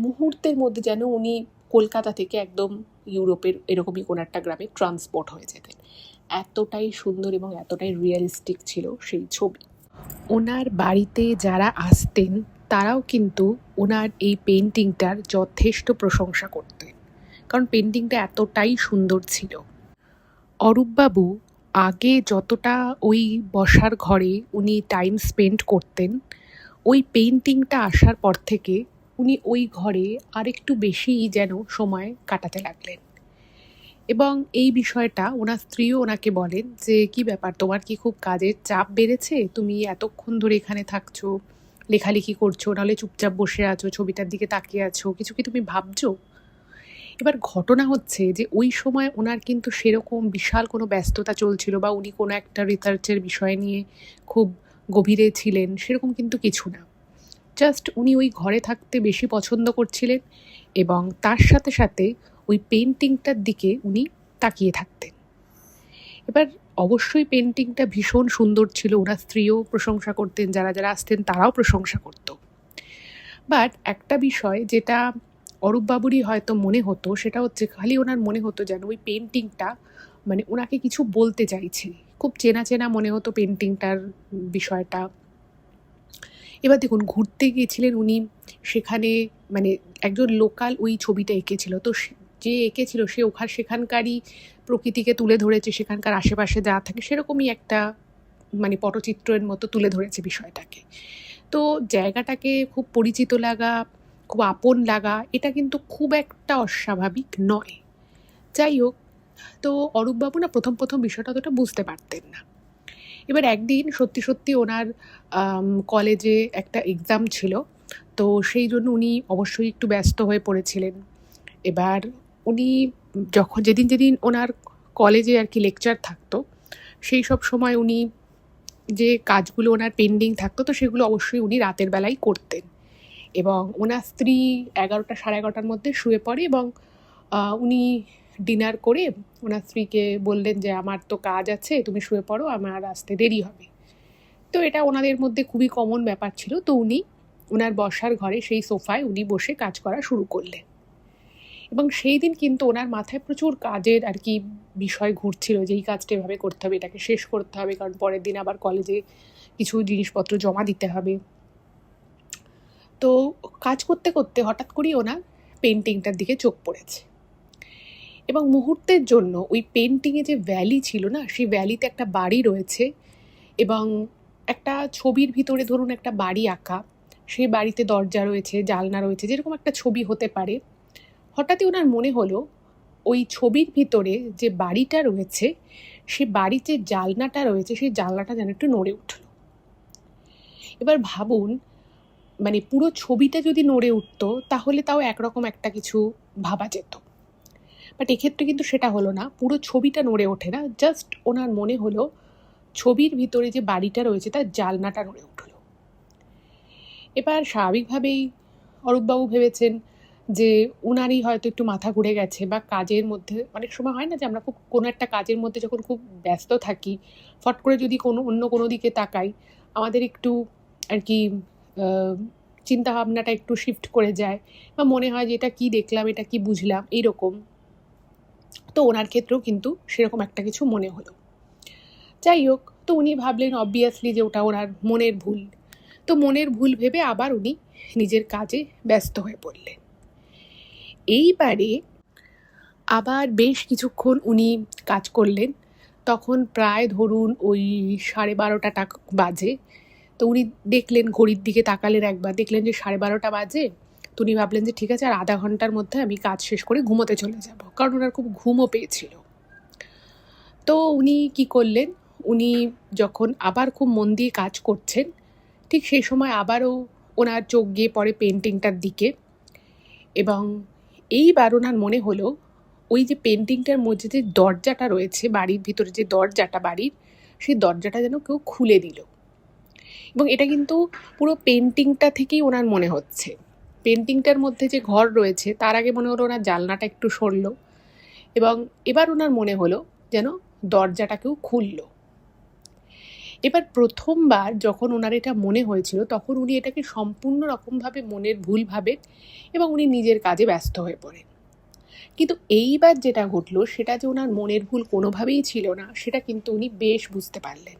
Speaker 1: মুহূর্তের মধ্যে যেন উনি কলকাতা থেকে একদম ইউরোপের এরকমই কোনো একটা গ্রামে ট্রান্সপোর্ট হয়ে যেতেন। এতটাই সুন্দর এবং এতটাই রিয়েলিস্টিক ছিল সেই ছবি। ওনার বাড়িতে যারা আসতেন তারাও কিন্তু ওনার এই পেন্টিংটার যথেষ্ট প্রশংসা করতেন, কারণ পেন্টিংটা এতটাই সুন্দর ছিল। অরূপবাবু আগে যতটা ওই বসার ঘরে উনি টাইম স্পেন্ড করতেন, ওই পেন্টিংটা আসার পর থেকে উনি ওই ঘরে আরেকটু বেশিই যেন সময় কাটাতে লাগলেন। এবং এই বিষয়টা ওনার স্ত্রীও ওনাকে বলেন যে, কি ব্যাপার, তোমার কি খুব কাজের চাপ বেড়েছে? তুমি এতক্ষণ ধরে এখানে থাকছো, লেখালেখি করছো, নাহলে চুপচাপ বসে আছো, ছবিটার দিকে তাকিয়ে আছো, কিছু কি তুমি ভাবছো? এবার ঘটনা হচ্ছে যে ওই সময় ওনার কিন্তু সেরকম বিশাল কোনো ব্যস্ততা চলছিল বা উনি কোনো একটা রিসার্চের বিষয় নিয়ে খুব গভীরে ছিলেন, সেরকম কিন্তু কিছু না। জাস্ট উনি ওই ঘরে থাকতে বেশি পছন্দ করছিলেন এবং তার সাথে সাথে ওই পেন্টিংটার দিকে উনি তাকিয়ে থাকতেন। এবার অবশ্যই পেন্টিংটা ভীষণ সুন্দর ছিল, ওনার স্ত্রীও প্রশংসা করতেন, যারা যারা আসতেন তারাও প্রশংসা করত। বাট একটা বিষয় যেটা অরূপবাবুরই হয়তো মনে হতো, সেটা হচ্ছে খালি ওনার মনে হতো যেন ওই পেন্টিংটা ওনাকে কিছু বলতে চাইছে। খুব চেনা চেনা মনে হতো পেন্টিংটার বিষয়টা। এবার দেখুন, ঘুরতে গিয়েছিলেন উনি, সেখানে একজন লোকাল ওই ছবিটা এঁকেছিল। তো যে এঁকেছিল সে সেখানকারই প্রকৃতিকে তুলে ধরেছে, সেখানকার আশেপাশে যা থাকে সেরকমই একটা পটচিত্রের মতো তুলে ধরেছে বিষয়টাকে। তো জায়গাটাকে খুব পরিচিত লাগা, খুব আপন লাগা, এটা কিন্তু খুব একটা অস্বাভাবিক নয়। যাই হোক, তো অরূপবাবু না প্রথম বিষয়টা অতটা বুঝতে পারতেন না। এবার একদিন সত্যি ওনার কলেজে একটা এক্সাম ছিল, তো সেই জন্য উনি অবশ্যই একটু ব্যস্ত হয়ে পড়েছিলেন। এবার উনি যেদিন যেদিন ওনার কলেজে আর কি লেকচার থাকতো, সেই সব সময় উনি যে কাজগুলো ওনার পেন্ডিং থাকতো, তো সেগুলো অবশ্যই উনি রাতের বেলায় করতেন। এবং ওনার স্ত্রী 11টা সাড়ে 11টার মধ্যে শুয়ে পড়ে এবং উনি ডিনার করে ওনার স্ত্রীকে বললেন যে আমার তো কাজ আছে, তুমি শুয়ে পড়ো, আমার আসতে দেরি হবে। তো এটা ওনাদের মধ্যে খুবই কমন ব্যাপার ছিল। তো উনি ওনার বসার ঘরে সেই সোফায় উনি বসে কাজ করা শুরু করলেন। এবং সেই দিন কিন্তু ওনার মাথায় প্রচুর কাজের আর কি বিষয় ঘুরছিল, যে এই কাজটা এভাবে করতে হবে, এটাকে শেষ করতে হবে, কারণ পরের দিন আবার কলেজে কিছু জিনিসপত্র জমা দিতে হবে। তো কাজ করতে করতে হঠাৎ করেই ওনার পেন্টিংটার দিকে চোখ পড়েছে এবং মুহূর্তের জন্য ওই পেন্টিংয়ে যে ভ্যালি ছিল না, সেই ভ্যালিতে একটা বাড়ি রয়েছে এবং একটা ছবির ভিতরে ধরুন একটা বাড়ি আঁকা, সেই বাড়িতে দরজা রয়েছে, জানলা রয়েছে, যেরকম একটা ছবি হতে পারে। হঠাৎই ওনার মনে হলো ওই ছবির ভিতরে যে বাড়িটা রয়েছে, সে বাড়িতে জানলাটা রয়েছে, সেই জানলাটা যেন একটু নড়ে উঠল। এবার ভাবুন, মানে পুরো ছবিটা যদি নড়ে উঠতো তাহলে তাও একরকম একটা কিছু ভাবা যেত, বাট এক্ষেত্রে কিন্তু সেটা হলো না। পুরো ছবিটা নড়ে ওঠে না, জাস্ট ওনার মনে হলো ছবির ভিতরে যে বাড়িটা রয়েছে তার জানলাটা নড়ে উঠল। এবার স্বাভাবিকভাবেই অরূপবাবু ভেবেছেন যে উনারই হয়তো একটু মাথা ঘুরে গেছে, বা কাজের মধ্যে অনেক সময় হয় না যে আমরা খুব কোনো একটা কাজের মধ্যে যখন খুব ব্যস্ত থাকি, ফট করে যদি অন্য কোনো দিকে তাকাই, আমাদের একটু আর কি চিন্তাভাবনাটা একটু শিফট করে যায়, বা মনে হয় যে এটা কী দেখলাম, এটা কি বুঝলাম, এইরকম। তো ওনার ক্ষেত্রেও কিন্তু সেরকম একটা কিছু মনে হলো। যাই হোক, তো উনি ভাবলেন অবভিয়াসলি যে ওটা ওনার মনের ভুল। তো মনের ভুল ভেবে আবার উনি নিজের কাজে ব্যস্ত হয়ে পড়লেন। এইবারে আবার বেশ কিছুক্ষণ উনি কাজ করলেন। তখন প্রায় ধরুন ওই 12:30টা বাজে। তো উনি দেখলেন, ঘড়ির দিকে তাকালেন একবার, দেখলেন যে 12:30 বাজে। তো উনি ভাবলেন যে ঠিক আছে, আর আধা ঘন্টার মধ্যে আমি কাজ শেষ করে ঘুমোতে চলে যাব, কারণ ওনার খুব ঘুমও পেয়েছিল। তো উনি কি করলেন, উনি যখন আবার খুব মন দিয়ে কাজ করছেন, ঠিক সেই সময় আবারও ওনার চোখ গিয়ে পড়ে পেন্টিংটার দিকে। এবং এইবার ওনার মনে হলো ওই যে পেন্টিংটার মধ্যে যে দরজাটা রয়েছে, বাড়ির ভিতরে যে দরজাটা বাড়ির, সেই দরজাটা যেন কেউ খুলে দিল। এবং এটা কিন্তু পুরো পেন্টিংটা থেকেই ওনার মনে হচ্ছে। পেন্টিংটার মধ্যে যে ঘর রয়েছে তার আগে মনে হলো ওনার জানলাটা একটু সরল, এবং এবার ওনার মনে হলো যেন দরজাটা কেউ খুলল। এবার প্রথমবার যখন ওনার এটা মনে হয়েছিল, তখন উনি এটাকে সম্পূর্ণ রকমভাবে মনের ভুল ভাবেন এবং উনি নিজের কাজে ব্যস্ত হয়ে পড়েন। কিন্তু এইবার যেটা ঘটলো, সেটা যে ওনার মনের ভুল কোনোভাবেই ছিল না, সেটা কিন্তু উনি বেশ বুঝতে পারলেন।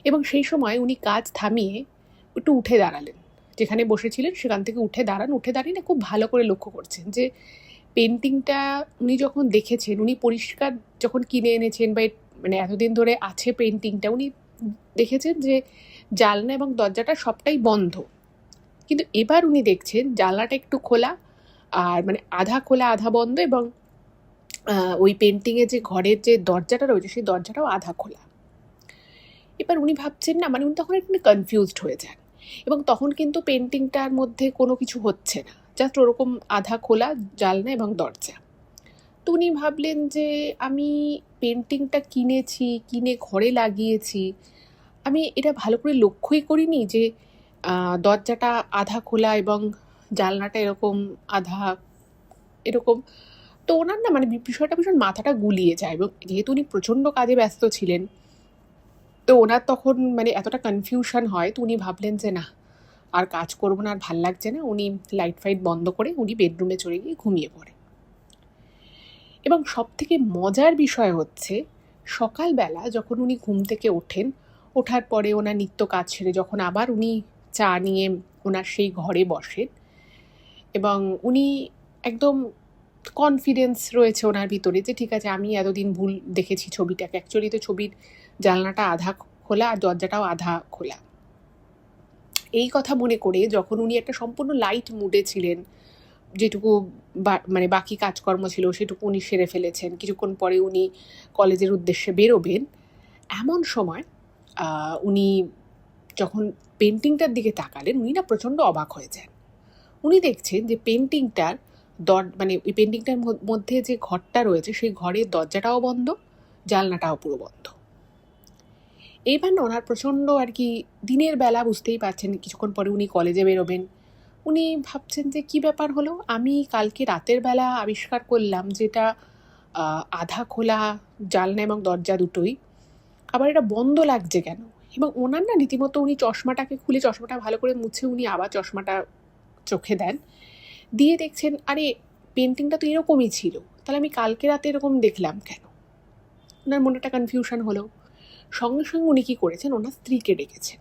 Speaker 1: এবং সেই সময় উনি কাজ থামিয়ে একটু উঠে দাঁড়ালেন, যেখানে বসেছিলেন সেখান থেকে উঠে দাঁড়িয়ে না খুব ভালো করে লক্ষ্য করছেন যে পেন্টিংটা উনি যখন দেখেছেন, উনি পরিষ্কার যখন কিনে এনেছেন বা মানে এতদিন ধরে আছে পেন্টিংটা, উনি দেখেছেন যে জানলা এবং দরজাটা সবটাই বন্ধ। কিন্তু এবার উনি দেখছেন জানলাটা একটু খোলা, আর মানে আধা খোলা আধা বন্ধ, এবং ওই পেন্টিংয়ে যে ঘরের যে দরজাটা রয়েছে সেই দরজাটাও আধা খোলা। এবার উনি ভাবছেন না, মানে উনি তখন একটু কনফিউজড হয়ে যান, এবং তখন কিন্তু পেন্টিংটার মধ্যে কোনো কিছু হচ্ছে না, জাস্ট ওরকম আধা খোলা জানলা এবং দরজা। তো উনি ভাবলেন যে আমি পেন্টিংটা কিনে ঘরে লাগিয়েছি, আমি এটা ভালো করে লক্ষ্যই করিনি যে দরজাটা আধা খোলা এবং জানলাটা এরকম আধা এরকম। তো ওনার না মানে বিষয়টা ভীষণ মাথাটা গুলিয়ে যায়, এবং যেহেতু উনি প্রচণ্ড কাজে ব্যস্ত ছিলেন, তো ওনার তখন মানে এতটা কনফিউশন হয়। তো উনি ভাবলেন যে না, আর কাজ করবো না, আর ভাল লাগছে না। উনি লাইট ফাইট বন্ধ করে উনি বেডরুমে চলে গিয়ে ঘুমিয়ে পড়ে। এবং সবথেকে মজার বিষয় হচ্ছে, সকালবেলা যখন উনি ঘুম থেকে ওঠার পরে ওনার নিত্য কাজ ছেড়ে যখন আবার উনি চা নিয়ে ওনার সেই ঘরে বসেন, এবং উনি একদম কনফিডেন্স রয়েছে ওনার ভিতরে যে ঠিক আছে, আমি এতদিন ভুল দেখেছি ছবিটাকে, অ্যাকচুয়ালি তো ছবির জানলাটা আধা খোলা আর দরজাটাও আধা খোলা। এই কথা মনে করে যখন উনি একটা সম্পূর্ণ লাইট মুডে ছিলেন, যেটুকু মানে বাকি কাজকর্ম ছিল সেটুকু উনি সেরে ফেলেছেন, কিছুক্ষণ পরে উনি কলেজের উদ্দেশ্যে বেরোবেন, এমন সময় উনি যখন পেন্টিংটার দিকে তাকালেন, উনি না প্রচণ্ড অবাক হয়ে যান। উনি দেখছেন যে পেন্টিংটার মানে ওই পেন্টিংটার মধ্যে যে ঘরটা রয়েছে সেই ঘরের দরজাটাও বন্ধ, জানলাটাও পুরো বন্ধ। এইবার না ওনার প্রচণ্ড আর কি, দিনের বেলা বুঝতেই পারছেন, কিছুক্ষণ পরে উনি কলেজে বেরোবেন। উনি ভাবছেন যে কি ব্যাপার হলো, আমি কালকে রাতের বেলা আবিষ্কার করলাম যেটা আধা খোলা জানলা এবং দরজা দুটোই, আবার এটা বন্ধ লাগছে কেন? এবং ওনার না রীতিমতো উনি চশমাটাকে খুলে চশমাটা ভালো করে মুছে উনি আবার চশমাটা চোখে দেন, দিয়ে দেখছেন আরে পেন্টিংটা তো এরকমই ছিল, তাহলে আমি কালকে রাতে এরকম দেখলাম কেন? ওনার মনে একটা কনফিউশন হলো। সঙ্গে সঙ্গে উনি কী করেছেন, ওনার স্ত্রীকে ডেকেছেন।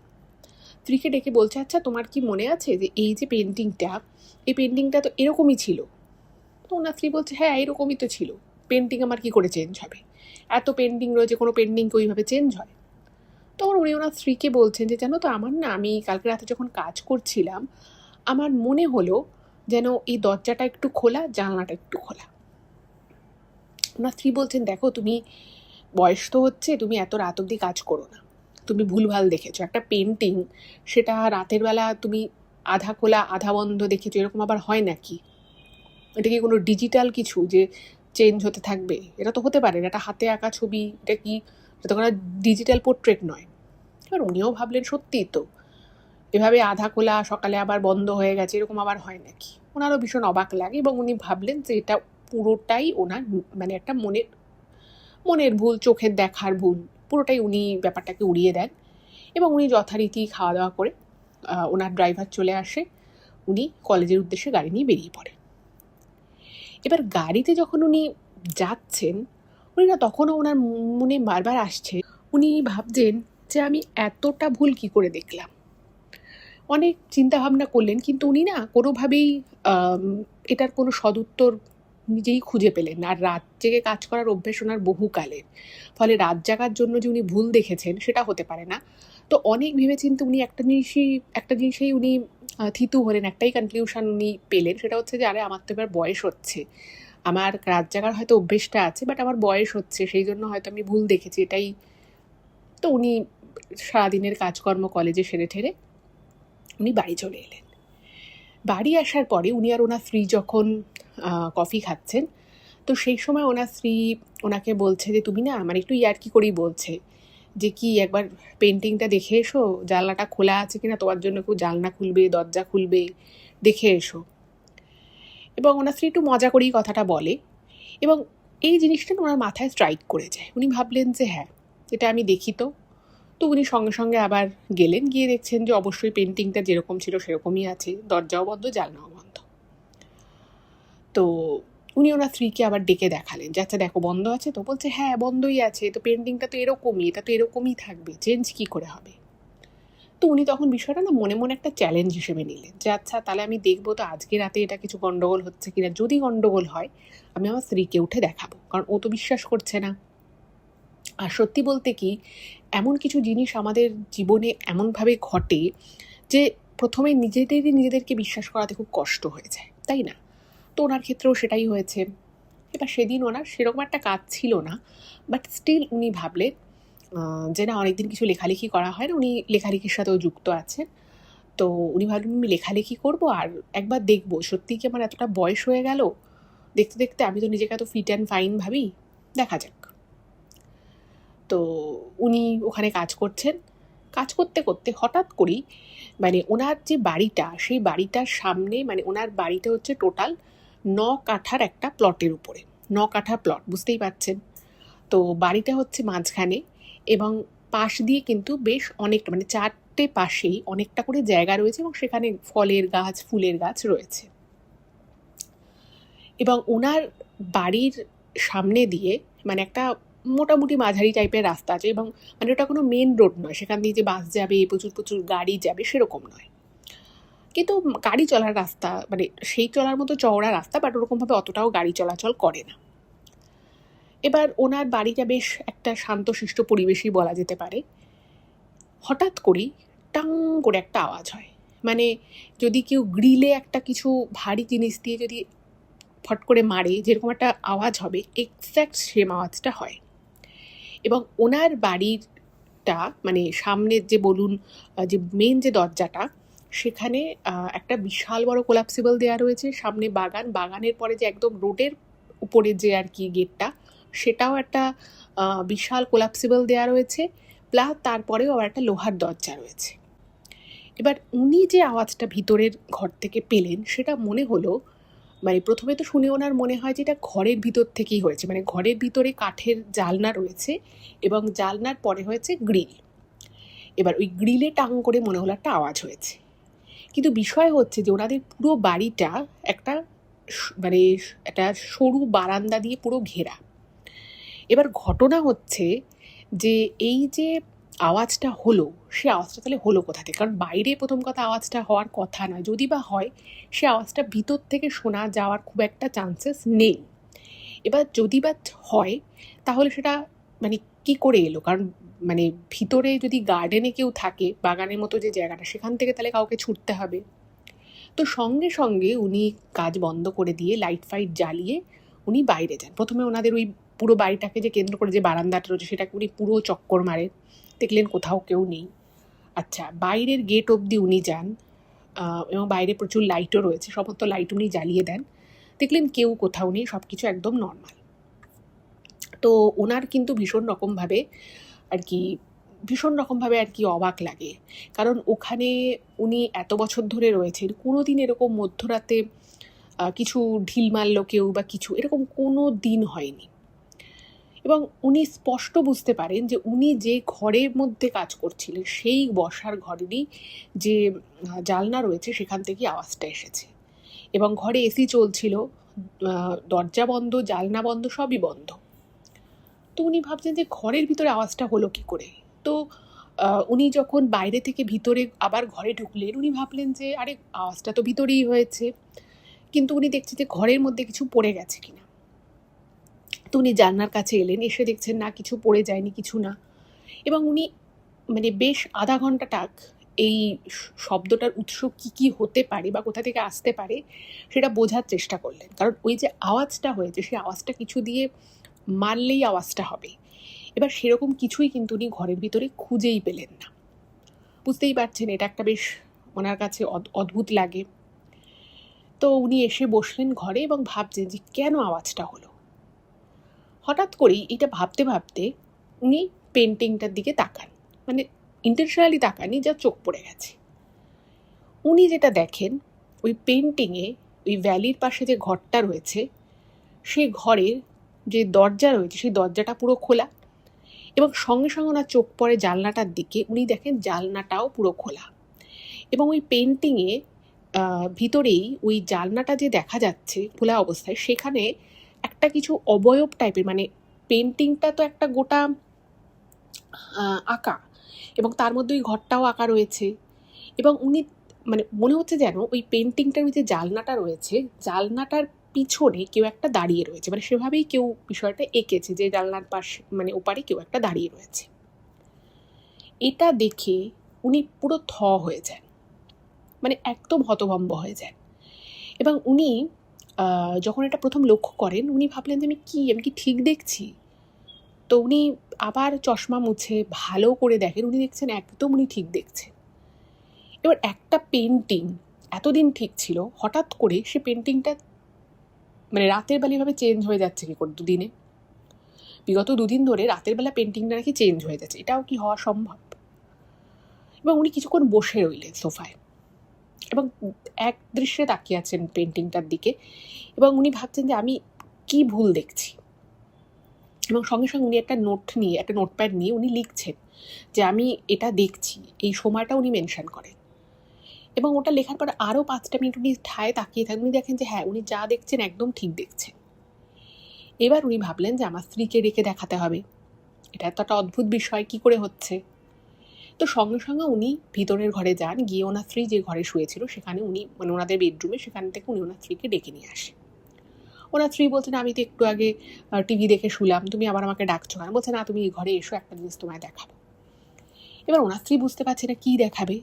Speaker 1: স্ত্রীকে ডেকে বলছে, আচ্ছা তোমার কি মনে আছে যে এই যে পেন্টিংটা, এই পেন্টিংটা তো এরকমই ছিল? তো ওনার স্ত্রী বলছে, হ্যাঁ এরকমই তো ছিল, পেন্টিং আমার কি করে চেঞ্জ হবে? এত পেন্টিং রয়েছে, কোনো পেন্টিং কি ওইভাবে চেঞ্জ হয়? তখন উনি ওনার স্ত্রীকে বলছেন যে জানো তো, আমার না, আমি কালকে রাতে যখন কাজ করছিলাম আমার মনে হলো যেন এই দরজাটা একটু খোলা, জানলাটা একটু খোলা। ওনার স্ত্রী বলছেন, দেখো তুমি বয়স তো হচ্ছে, তুমি এত রাত অবধি কাজ করো না, তুমি ভুলভাল দেখেছো। একটা পেন্টিং সেটা রাতের বেলা তুমি আধা খোলা আধা বন্ধ দেখেছো, এরকম আবার হয় নাকি? এটা কি কোনো ডিজিটাল কিছু যে চেঞ্জ হতে থাকবে? এটা তো হতে পারে না, এটা হাতে আঁকা ছবি, এটা কি, এটা তো কোনো ডিজিটাল পোর্ট্রেট নয়। এবার উনিও ভাবলেন সত্যিই তো, এভাবে আধা খোলা সকালে আবার বন্ধ হয়ে গেছে, এরকম আবার হয় নাকি? ওনারও ভীষণ অবাক লাগে এবং উনি ভাবলেন যে এটা পুরোটাই ওনার মানে একটা মনের ভুল, চোখের দেখার ভুল, পুরোটাই উনি ব্যাপারটাকে উড়িয়ে দেন। এবং উনি যথারীতি খাওয়া দাওয়া করে ওনার ড্রাইভার চলে আসে, উনি কলেজের উদ্দেশ্যে গাড়ি নিয়ে বেরিয়ে পড়ে। এবার গাড়িতে যখন উনি যাচ্ছেন, উনি না তখনও ওনার মনে বারবার আসছে, উনি ভাবছেন যে আমি এতটা ভুল কি করে দেখলাম। অনেক চিন্তাভাবনা করলেন, কিন্তু উনি না কোনোভাবেই এটার কোনো সদুত্তর নিজেই খুঁজে পেলেন না। আর রাত জেগে কাজ করার অভ্যেস ওনার বহুকালের, ফলে রাত জাগার জন্য যে উনি ভুল দেখেছেন সেটা হতে পারে না। তো অনেক ভেবেচিন্তে উনি একটা জিনিসেই উনি থিতু হলেন, একটাই কনক্লিউশন উনি পেলেন, সেটা হচ্ছে যে আরে আমার তো এবার বয়স হচ্ছে, আমার রাত জাগার হয়তো অভ্যেসটা আছে, বাট আমার বয়স হচ্ছে, সেই জন্য হয়তো আমি ভুল দেখেছি, এটাই। তো উনি সারাদিনের কাজকর্ম কলেজে সেরে ঠেরে উনি বাড়ি চলে এলেন। বাড়ি আসার পরে উনি আর ওনার স্ত্রী যখন কফি খাচ্ছেন, তো সেই সময় ওনার স্ত্রী ওনাকে বলছে যে তুমি না, মানে একটু ইয়ার্কি করেই বলছে যে কি একবার পেন্টিংটা দেখে এসো, জানলাটা খোলা আছে কিনা, তোমার জন্য কেউ জানলা খুলবে, দরজা খুলবে, দেখে এসো। এবং ওনার স্ত্রী একটু মজা করেই কথাটা বলে, এবং এই জিনিসটা ওনার মাথায় স্ট্রাইক করে যায়। উনি ভাবলেন যে হ্যাঁ, এটা আমি দেখি। তো উনি সঙ্গে সঙ্গে আবার গেলেন, গিয়ে দেখছেন যে অবশ্যই পেন্টিংটা যেরকম ছিল সেরকমই আছে, দরজাও বন্ধ, জানলাও বন্ধ। তো উনি ওনার স্ত্রীকে আবার ডেকে দেখালেন যে আচ্ছা দেখো বন্ধ আছে তো? বলছে হ্যাঁ বন্ধই আছে, তো পেন্টিংটা তো এরকমই, এটা তো এরকমই থাকবে, চেঞ্জ কী করে হবে? তো উনি তখন বিষয়টা না মনে মনে একটা চ্যালেঞ্জ হিসেবে নিলেন যে আচ্ছা তাহলে আমি দেখবো তো আজকে রাতে এটা কিছু গন্ডগোল হচ্ছে কিনা, যদি গন্ডগোল হয় আমি আমার স্ত্রীকে উঠে দেখাবো, কারণ ও তো বিশ্বাস করছে না। আর সত্যি বলতে কি, এমন কিছু জিনিস আমাদের জীবনে এমনভাবে ঘটে যে প্রথমে নিজেদেরকে বিশ্বাস করাতে খুব কষ্ট হয়ে যায়, তাই না? তো ওনার ক্ষেত্রেও সেটাই হয়েছে। এবার সেদিন ওনার সেরকম একটা কাজ ছিল না, বাট স্টিল উনি ভাবলেন যে না, অনেকদিন কিছু লেখালেখি করা হয় না, উনি লেখালেখির সাথেও যুক্ত আছেন। তো উনি ভাবলেন আমি লেখালেখি করবো আর একবার দেখবো সত্যিই কি আমার এতটা বয়স হয়ে গেল, দেখতে দেখতে আমি তো নিজেকে এত ফিট অ্যান্ড ফাইন ভাবি, দেখা যাক। তো উনি ওখানে কাজ করছেন, কাজ করতে করতে হঠাৎ করেই মানে ওনার যে বাড়িটা, সেই বাড়িটার সামনে, মানে ওনার বাড়িটা হচ্ছে টোটাল 9 কাঠার একটা প্লটের উপরে, 9 কাঠা প্লট, বুঝতেই পারছেন। তো বাড়িটা হচ্ছে মাঝখানে এবং পাশ দিয়ে কিন্তু বেশ অনেকটা, মানে 4টে পাশেই অনেকটা করে জায়গা রয়েছে এবং সেখানে ফলের গাছ, ফুলের গাছ রয়েছে। এবং ওনার বাড়ির সামনে দিয়ে মানে একটা মোটামুটি মাঝারি টাইপের রাস্তা আছে, এবং মানে ওটা কোনো মেন রোড নয়, সেখান দিয়ে যে বাস যাবে, প্রচুর প্রচুর গাড়ি যাবে সেরকম নয়, কিন্তু গাড়ি চলার রাস্তা, মানে সেই চলার মতো চওড়া রাস্তা, বাট ওরকমভাবে অতটাও গাড়ি চলাচল করে না। এবার ওনার বাড়িটা বেশ একটা শান্তশিষ্ট পরিবেশই বলা যেতে পারে। হঠাৎ করেই টাং করে একটা আওয়াজ হয়, মানে যদি কেউ গ্রিলে একটা কিছু ভারী জিনিস দিয়ে যদি ফট করে মারে যেরকম একটা আওয়াজ হবে, এক্স্যাক্ট সেম আওয়াজটা হয়। এবং ওনার বাড়ির গেটটা মানে সামনের যে বলুন যে মেন যে দরজাটা, সেখানে একটা বিশাল বড় কোলাপসিবল দেওয়া রয়েছে, সামনে বাগান, বাগানের পরে যে একদম রোডের উপরে যে আর কি গেটটা, সেটাও একটা বিশাল কোলাপসিবল দেওয়া রয়েছে, প্লাস তারপরেও আবার একটা লোহার দরজা রয়েছে। এবার উনি যে আওয়াজটা ভিতরের ঘর থেকে পেলেন সেটা মনে হলো, মানে প্রথমে তো শুনে ওনার মনে হয় যে এটা ঘরের ভিতর থেকেই হয়েছে, মানে ঘরের ভিতরে কাঠের জালনা রয়েছে এবং জালনার পরে হয়েছে গ্রিল। এবার ওই গ্রিলে টাং করে মনে হলো একটা আওয়াজ হয়েছে। কিন্তু বিষয় হচ্ছে যে ওনাদের পুরো বাড়িটা একটা মানে একটা সরু বারান্দা দিয়ে পুরো ঘেরা। এবার ঘটনা হচ্ছে যে এই যে আওয়াজটা হলো, সে আওয়াজটা তাহলে হলো কোথা থেকে? কারণ বাইরে প্রথম কথা আওয়াজটা হওয়ার কথা নয়, যদি বা হয় সে আওয়াজটা ভিতর থেকে শোনা যাওয়ার খুব একটা চান্সেস নেই। এবার যদি বা হয় তাহলে সেটা মানে কি করে এলো? কারণ মানে ভিতরে যদি গার্ডেনে কেউ থাকে, বাগানের মতো যে জায়গাটা, সেখান থেকে তাহলে কাউকে ছুটতে হবে। তো সঙ্গে সঙ্গে উনি কাজ বন্ধ করে দিয়ে লাইট ফাইট জ্বালিয়ে উনি বাইরে যান। প্রথমে ওনাদের ওই পুরো বাড়িটাকে যে কেন্দ্র করে যে বারান্দাটা রয়েছে সেটাকে উনি পুরো চক্কর মারেন, দেখলেন কোথাও কেউ নেই। আচ্ছা, বাইরের গেট অবধি উনি যান এবং বাইরে প্রচুর লাইটও রয়েছে, সমস্ত লাইট উনি জ্বালিয়ে দেন, দেখলেন কেউ কোথাও নেই, সব কিছু একদম নর্মাল। তো ওনার কিন্তু ভীষণ রকমভাবে আর কি অবাক লাগে, কারণ ওখানে উনি এত বছর ধরে রয়েছেন, কোনো দিন এরকম মধ্যরাতে কিছু ঢিল মারল কেউ বা কিছু এরকম কোনো দিন হয়নি। এবং উনি স্পষ্ট বুঝতে পারেন যে উনি যে ঘরের মধ্যে কাজ করছিলেন সেই বসার ঘরেরই যে জানলা রয়েছে সেখান থেকে আওয়াজটা এসেছে, এবং ঘরে এসি চলছিল, দরজা বন্ধ, জানলা বন্ধ, সবই বন্ধ। তো উনি ভাবছেন যে ঘরের ভিতরে আওয়াজটা হলো কি করে। তো উনি যখন বাইরে থেকে ভিতরে আবার ঘরে ঢুকলেন, উনি ভাবলেন যে আরে আওয়াজটা তো ভিতরেই হয়েছে, কিন্তু উনি দেখছেন যে ঘরের মধ্যে কিছু পড়ে গেছে কিনা। তো উনি জানলার কাছে এলেন, এসে দেখছেন না কিছু পড়ে যায়নি, কিছু না। এবং উনি মানে বেশ আধা ঘন্টা টাক এই শব্দটার উৎস কি হতে পারে বা কোথা থেকে আসতে পারে সেটা বোঝার চেষ্টা করলেন, কারণ ওই যে আওয়াজটা হয়েছে সেই আওয়াজটা কিছু দিয়ে মারলেই আওয়াজটা হবে। এবার সেরকম কিছুই কিন্তু উনি ঘরের ভিতরে খুঁজেই পেলেন না। বুঝতেই পারছেন এটা একটা বেশ ওনার কাছে অদ্ভুত লাগে। তো উনি এসে বসলেন ঘরে এবং ভাবছেন যে কেন আওয়াজটা হলো। হঠাৎ করেই এটা ভাবতে ভাবতে উনি পেন্টিংটার দিকে তাকান, মানে ইন্টেনশনালি তাকানি, যা চোখ পড়ে গেছে। উনি যেটা দেখেন, ওই পেন্টিংয়ে ওই ভ্যালির পাশে যে ঘরটা রয়েছে সেই ঘরের যে দরজা রয়েছে সেই দরজাটা পুরো খোলা, এবং সঙ্গে সঙ্গে ওনার চোখ পড়ে জানলাটার দিকে, উনি দেখেন জানলাটাও পুরো খোলা। এবং ওই পেন্টিংয়ে ভিতরেই ওই জানলাটা যে দেখা যাচ্ছে খোলা অবস্থায়, সেখানে একটা কিছু অবয়ব টাইপের, মানে পেন্টিংটা তো একটা গোটা আঁকা, এবং তার মধ্যে ওই ঘরটাও আঁকা রয়েছে। এবং উনি মানে মনে হচ্ছে যেন ওই পেন্টিংটার ওই যে জানলাটা রয়েছে, জানলাটার পিছনে কেউ একটা দাঁড়িয়ে রয়েছে, মানে সেভাবেই কেউ বিষয়টা এঁকেছে যে জানলার পাশে মানে ওপারে কেউ একটা দাঁড়িয়ে রয়েছে। এটা দেখে উনি পুরো হয়ে যান, মানে একদম হতভম্ব হয়ে যান। এবং উনি যখন এটা প্রথম লক্ষ্য করেন, উনি ভাবলেন যে আমি কি ঠিক দেখছি। তো উনি আবার চশমা মুছে ভালো করে দেখেন, উনি দেখছেন একদম উনি ঠিক দেখছেন। এবার একটা পেন্টিং এতদিন ঠিক ছিল, হঠাৎ করে সে পেন্টিংটা মানে রাতের বেলা এভাবে চেঞ্জ হয়ে যাচ্ছে কি করে দুদিনে? বিগত দুদিন ধরে রাতের বেলা পেন্টিংটা নাকি চেঞ্জ হয়ে যাচ্ছে, এটাও কি হওয়া সম্ভব? এবং উনি কিছুক্ষণ বসে রইলেন সোফায় এবং এক দৃশ্যে তাকিয়ে আছেন পেন্টিংটার দিকে, এবং উনি ভাবছেন যে আমি কি ভুল দেখছি। এবং সঙ্গে সঙ্গে উনি একটা নোটপ্যাড নিয়ে উনি লিখছেন যে আমি এটা দেখছি, এই সময়টা উনি মেনশন করেন। এবং ওটা লেখার পর আরও 5টা মিনিট উনি ঠায় তাকিয়ে থাকেন, উনি দেখেন যে হ্যাঁ উনি যা দেখছেন একদম ঠিক দেখছেন। এবার উনি ভাবলেন যে আমার স্ত্রীকে রেখে দেখাতে হবে, এটা তো একটা অদ্ভুত বিষয়, কি করে হচ্ছে। তো সঙ্গে সঙ্গে উনি ভিতরের ঘরে যান, গিয়ে ওনার স্ত্রী যে ঘরে শুয়েছিল সেখানে উনি মানে ওনাদের বেডরুমে, সেখান থেকে উনি ওনার স্ত্রীকে ডেকে নিয়ে আসেন। ওনার স্ত্রী বলছেন আমি তো একটু আগে টিভি দেখে শুলাম, তুমি আবার আমাকে ডাকছো কেন? বলছে না তুমি এই ঘরে এসো, একটা জিনিস তোমায় দেখাবো। এবার ওনার স্ত্রী বুঝতে পারছে না কী দেখাবে।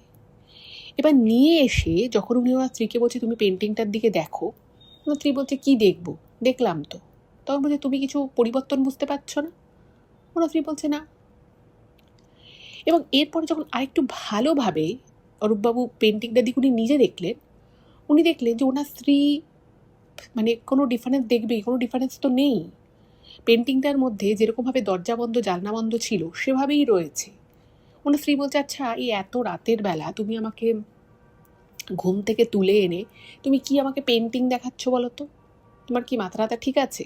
Speaker 1: এবার নিয়ে এসে যখন উনি ওনার স্ত্রীকে বলছে তুমি পেন্টিংটার দিকে দেখো, ওনার স্ত্রী বলছে কি দেখবো, দেখলাম তো। তখন বলছে তুমি কিছু পরিবর্তন বুঝতে পারছো না? ওনার স্ত্রী বলছে না। এবং এরপরে যখন আরেকটু ভালোভাবে অরূপবাবু পেন্টিংটার দিকে উনি নিজে দেখলেন, উনি দেখলেন যে ওনার স্ত্রী মানে কোনো ডিফারেন্স দেখবে, কোনো ডিফারেন্স তো নেই। পেন্টিংটার মধ্যে যেরকমভাবে দরজা বন্ধ জানলা বন্ধ ছিল সেভাবেই রয়েছে। ওনার স্ত্রী বলছে, আচ্ছা এই এত রাতের বেলা তুমি আমাকে ঘুম থেকে তুলে এনে তুমি কি আমাকে পেন্টিং দেখাচ্ছ বলো তো, তোমার কি মাথাটা ঠিক আছে?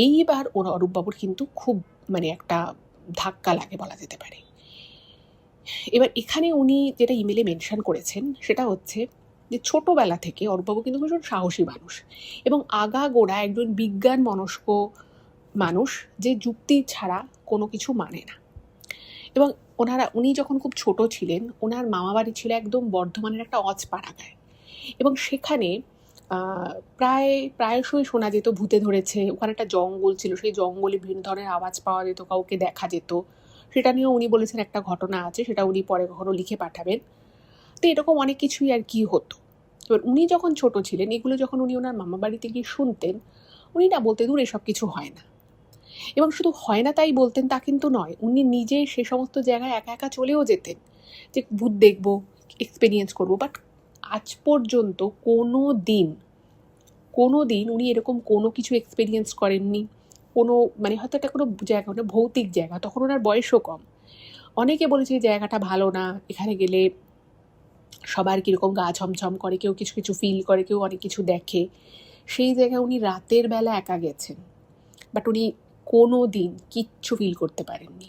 Speaker 1: এইবার ওরা অরূপবাবুর কিন্তু খুব মানে একটা ধাক্কা লাগে বলা যেতে পারে। এবার এখানে উনি যেটা ইমেলে মেনশন করেছেন সেটা হচ্ছে যে ছোটবেলা থেকে অরূপবাবু কিন্তু ভীষণ সাহসী মানুষ এবং আগাগোড়া একজন বিজ্ঞান মনস্ক মানুষ, যে যুক্তি ছাড়া কোনো কিছু মানে না। এবং উনি যখন খুব ছোট ছিলেন, ওনার মামাবাড়ি ছিল একদম বর্ধমানের একটা অজপাড়াগায়, এবং সেখানে প্রায়শই শোনা যেত ভূতে ধরেছে। ওখানে একটা জঙ্গল ছিল, সেই জঙ্গলে বিভিন্ন ধরনের আওয়াজ পাওয়া যেত, কাউকে দেখা যেত। সেটা নিয়েও উনি বলেছেন একটা ঘটনা আছে, সেটা উনি পরে কখনো লিখে পাঠাবেন। তো এরকম অনেক কিছুই আর কি হতো। এবার উনি যখন ছোট ছিলেন, এগুলো যখন উনি ওনার মামা বাড়িতে গিয়ে শুনতেন, উনি না বলতেন দূর এসব কিছু হয় না। এবং শুধু হয় না তাই বলতেন তা কিন্তু নয়, উনি নিজে সে সমস্ত জায়গায় একা একা চলেও যেতেন যে ভূত দেখবো, এক্সপেরিয়েন্স করবো। বাট আজ পর্যন্ত কোনো দিন উনি এরকম কোনো কিছু এক্সপেরিয়েন্স করেননি। কোনো মানে হয়তো একটা কোনো জায়গা, মানে ভৌতিক জায়গা, তখন ওনার বয়সও কম। অনেকে বলেছে এই জায়গাটা ভালো না, এখানে গেলে সবার কীরকম গা ছমছম করে, কেউ কিছু কিছু ফিল করে, কেউ অনেক কিছু দেখে। সেই জায়গায় উনি রাতের বেলা একা গেছেন, বাট উনি কোনো দিন কিচ্ছু ফিল করতে পারেননি।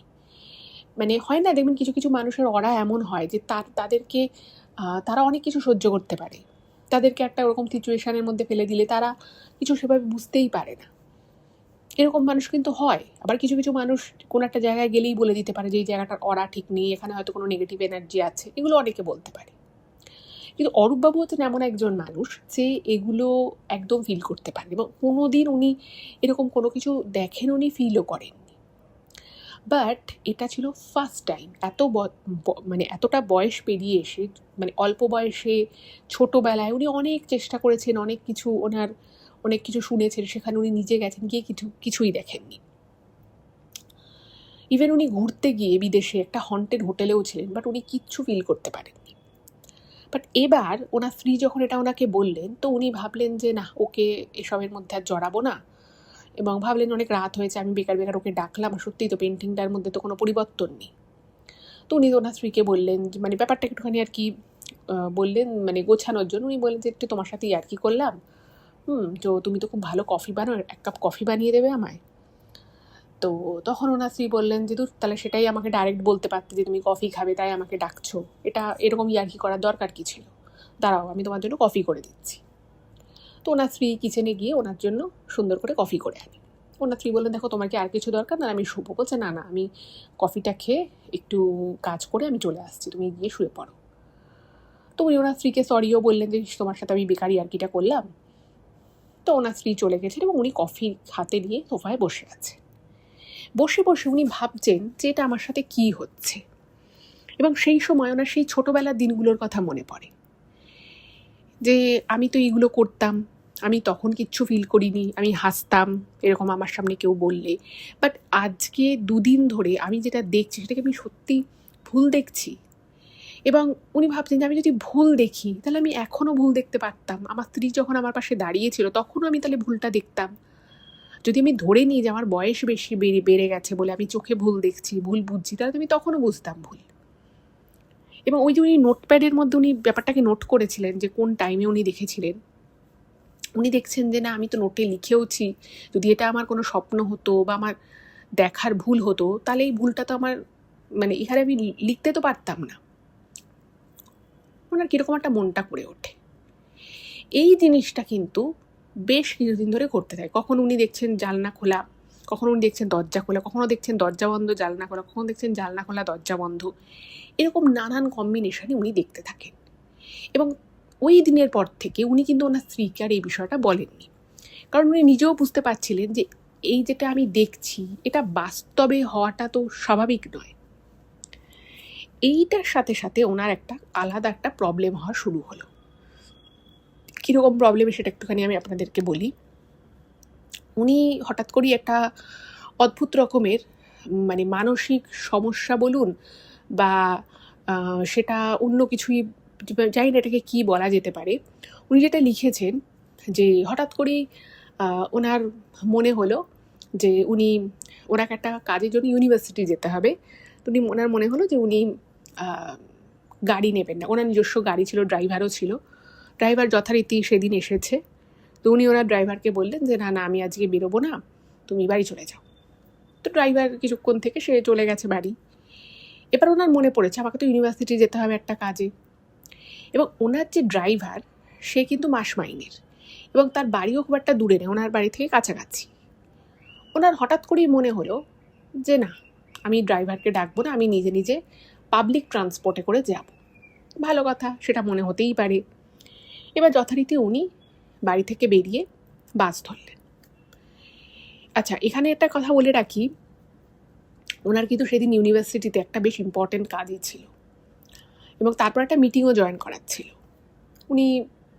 Speaker 1: মানে হয় না, দেখবেন কিছু কিছু মানুষের অরা এমন হয় যে তাদেরকে তারা অনেক কিছু সহ্য করতে পারে, তাদেরকে একটা ওরকম সিচুয়েশানের মধ্যে ফেলে দিলে তারা কিছু সেভাবে বুঝতেই পারে না। এরকম মানুষ কিন্তু হয়। আবার কিছু কিছু মানুষ কোনো একটা জায়গায় গেলেই বলে দিতে পারে যে এই জায়গাটার অরা ঠিক নেই, এখানে হয়তো কোনো নেগেটিভ এনার্জি আছে, এগুলো অনেকে বলতে পারে। কিন্তু অরূপবাবু হচ্ছেন এমন একজন মানুষ যে এগুলো একদম ফিল করতে পারে, এবং কোনো দিন উনি এরকম কোনো কিছু দেখেন উনি ফিলও করেননি। বাট এটা ছিল ফার্স্ট টাইম মানে এতটা বয়স পেরিয়ে এসে, মানে অল্প বয়সে ছোটোবেলায় উনি অনেক চেষ্টা করেছেন, অনেক কিছু শুনেছেন, সেখানে উনি নিজে গেছেন, গিয়ে কিছুই দেখেননি। ইভেন উনি ঘুরতে গিয়ে বিদেশে একটা হন্টেড হোটেলেও ছিলেন, বাট উনি কিচ্ছু ফিল করতে পারেননি। বাট এবার ওনার স্ত্রী যখন এটা ওনাকে বললেন, তো উনি ভাবলেন যে না, ওকে এসবের মধ্যে আর জড়াবো না, এবং ভাবলেন অনেক রাত হয়েছে, আমি বেকার ওকে ডাকলাম, আর সত্যিই তো পেন্টিংটার মধ্যে তো কোনো পরিবর্তন নেই। তো উনি ওনার স্ত্রীকে বললেন যে মানে ব্যাপারটা একটুখানি আর কি বললেন, মানে গোছানোর জন্য উনি বললেন যে একটু তোমার সাথেই আর কি করলাম, তো তুমি তো খুব ভালো কফি বানাও, এক কাপ কফি বানিয়ে দেবে আমায়। তো তখন ওনার স্ত্রী বললেন যে দূর, তাহলে সেটাই আমাকে ডাইরেক্ট বলতে পারতে যে তুমি কফি খাবে, তাই আমাকে ডাকছো, এটা এরকম ইয়ার্কি করার দরকার কী ছিল? দাঁড়াও, আমি তোমার জন্য কফি করে দিচ্ছি। তো ওনার স্ত্রী কিচেনে গিয়ে ওনার জন্য সুন্দর করে কফি করে আনে। ওনার স্ত্রী বললেন, দেখো তোমার কি আর কিছু দরকার? না, আমি শুবো। বলছে, না না, আমি কফিটা খেয়ে একটু কাজ করে আমি চলে আসছি, তুমি গিয়ে শুয়ে পড়ো। তো উনি ওনার স্ত্রীকে সরিও বললেন যে তোমার সাথে আমি বেকারি ইয়ার্কিটা করলাম। তো ওনার স্ত্রী চলে গেছেন, এবং উনি কফি হাতে নিয়ে সোফায় বসে আছে। বসে বসে উনি ভাবছেন যে এটা আমার সাথে কী হচ্ছে, এবং সেই সময় ওনার সেই ছোটোবেলার দিনগুলোর কথা মনে পড়ে যে আমি তো এইগুলো করতাম, আমি তখন কিচ্ছু ফিল করিনি, আমি হাসতাম এরকম আমার সামনে কেউ বললে। বাট আজকে দুদিন ধরে আমি যেটা দেখছি সেটাকে আমি সত্যি ভুল দেখছি। এবং উনি ভাবছেন যে আমি যদি ভুল দেখি তাহলে আমি এখনও ভুল দেখতে পারতাম, আমার স্ত্রী যখন আমার পাশে দাঁড়িয়েছিল তখনও আমি তাহলে ভুলটা দেখতাম। যদি আমি ধরে নিই যে আমার বয়স বেশি বেড়ে গেছে বলে আমি চোখে ভুল দেখছি, ভুল বুঝছি, তাহলে আমি তখনও বুঝতাম ভুল। এবং ওই যে উনি নোটপ্যাডের মধ্যে উনি ব্যাপারটাকে নোট করেছিলেন যে কোন টাইমে উনি দেখেছিলেন, উনি দেখছেন যে না, আমি তো নোটে লিখেওছি, যদি এটা আমার কোনো স্বপ্ন হতো বা আমার দেখার ভুল হতো তাহলে এই ভুলটা তো আমার মানে এখানে আমি লিখতে তো পারতাম না। ওনার কীরকম একটা মনটা করে ওঠে। এই জিনিসটা কিন্তু বেশ কিছুদিন ধরে করতে থাকে। কখন উনি দেখছেন জানলা খোলা, কখনো উনি দেখছেন দরজা খোলা, কখনো দেখছেন দরজা বন্ধ জানলা খোলা, কখনো দেখছেন জানলা খোলা দরজা বন্ধ, এরকম নানান কম্বিনেশনে উনি দেখতে থাকেন। এবং ওই দিনের পর থেকে উনি কিন্তু ওনার স্ত্রীকে আর এই বিষয়টা বলেননি, কারণ উনি নিজেও বুঝতে পারছিলেন যে এই যেটা আমি দেখছি এটা বাস্তবে হওয়াটা তো স্বাভাবিক নয়। এইটার সাথে সাথে ওনার একটা আলাদা একটা প্রবলেম হওয়া শুরু হলো। কীরকম প্রবলেম সেটা একটুখানি আমি আপনাদেরকে বলি। উনি হঠাৎ করেই একটা অদ্ভুত রকমের মানে মানসিক সমস্যা বলুন বা সেটা অন্য কিছুই, জানি না এটাকে কী বলা যেতে পারে। উনি যেটা লিখেছেন যে হঠাৎ করেই ওনার মনে হলো যে ওনাকে একটা কাজের জন্য ইউনিভার্সিটি যেতে হবে। তো ওনার মনে হলো যে উনি গাড়ি নেবেন না। ওনার নিজস্ব গাড়ি ছিল, ড্রাইভারও ছিল। ড্রাইভার যথারীতি সেদিন এসেছে। তো উনি ওনার ড্রাইভারকে বললেন যে না আমি আজকে বেরোবো না, তুমি বাড়ি চলে যাও। তো ড্রাইভার কিছুক্ষণ থেকে সে চলে গেছে বাড়ি। এবার ওনার মনে পড়েছে আমাকে তো ইউনিভার্সিটি যেতে হবে একটা কাজে। এবং ওনার যে ড্রাইভার সে কিন্তু মাস মাইনের, এবং তার বাড়িও খুব একটা দূরে নেই, ওনার বাড়ি থেকে কাছাকাছি। ওনার হঠাৎ করেই মনে হলো যে না, আমি ড্রাইভারকে ডাকবো না, আমি নিজে নিজে পাবলিক ট্রান্সপোর্টে করে যাব। ভালো কথা, সেটা মনে হতেই পারে। এবার যথারীতি উনি বাড়ি থেকে বেরিয়ে বাস ধরলেন। আচ্ছা, এখানে একটা কথা বলে রাখি, ওনার কিন্তু সেদিন ইউনিভার্সিটিতে একটা বেশ ইম্পর্টেন্ট কাজই ছিল, এবং তারপর একটা মিটিংও জয়েন করার ছিল। উনি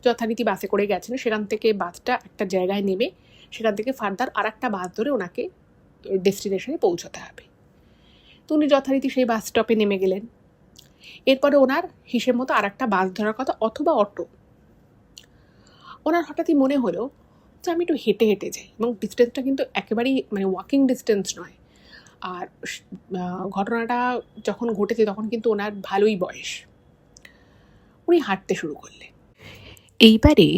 Speaker 1: যথারীতি বাসে করে গেছেন, সেখান থেকে বাসটা একটা জায়গায় নেমে সেখান থেকে ফার্দার আর একটা বাস ধরে ওনাকে ডেস্টিনেশনে পৌঁছতে হবে। তো উনি যথারীতি সেই বাস স্টপে নেমে গেলেন। এরপরে ওনার হিসেব মতো আর একটা বাস ধরার কথা, অথবা অটো। ওনার হঠাৎই মনে হলো যে আমি একটু হেঁটে হেঁটে যাই, এবং ডিস্টেন্সটা কিন্তু একেবারেই মানে ওয়াকিং ডিস্টেন্স নয়। আর ঘটনাটা যখন ঘটেছে তখন কিন্তু ওনার ভালোই বয়স। উনি হাঁটতে শুরু করলেন। এইবারে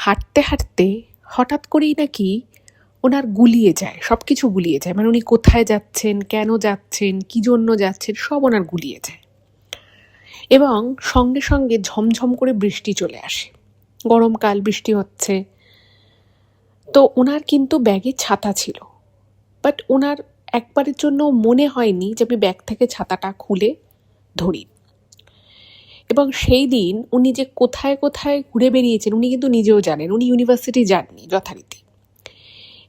Speaker 1: হাঁটতে হাঁটতে হঠাৎ করেই নাকি ওনার গুলিয়ে যায়, সব কিছু গুলিয়ে যায়। মানে উনি কোথায় যাচ্ছেন, কেন যাচ্ছেন, কী জন্য যাচ্ছেন, সব ওনার গুলিয়ে যায়। এবং সঙ্গে সঙ্গে ঝমঝম করে বৃষ্টি চলে আসে। গরমকাল, বৃষ্টি হচ্ছে। তো ওনার কিন্তু ব্যাগে ছাতা ছিল, বাট ওনার একবারের জন্য মনে হয়নি যে আমি ব্যাগ থেকে ছাতাটা খুলে ধরি। এবং সেই দিন উনি যে কোথায় কোথায় ঘুরে বেরিয়েছেন উনি কিন্তু নিজেও জানেন। উনি ইউনিভার্সিটি যাননি যথারীতি,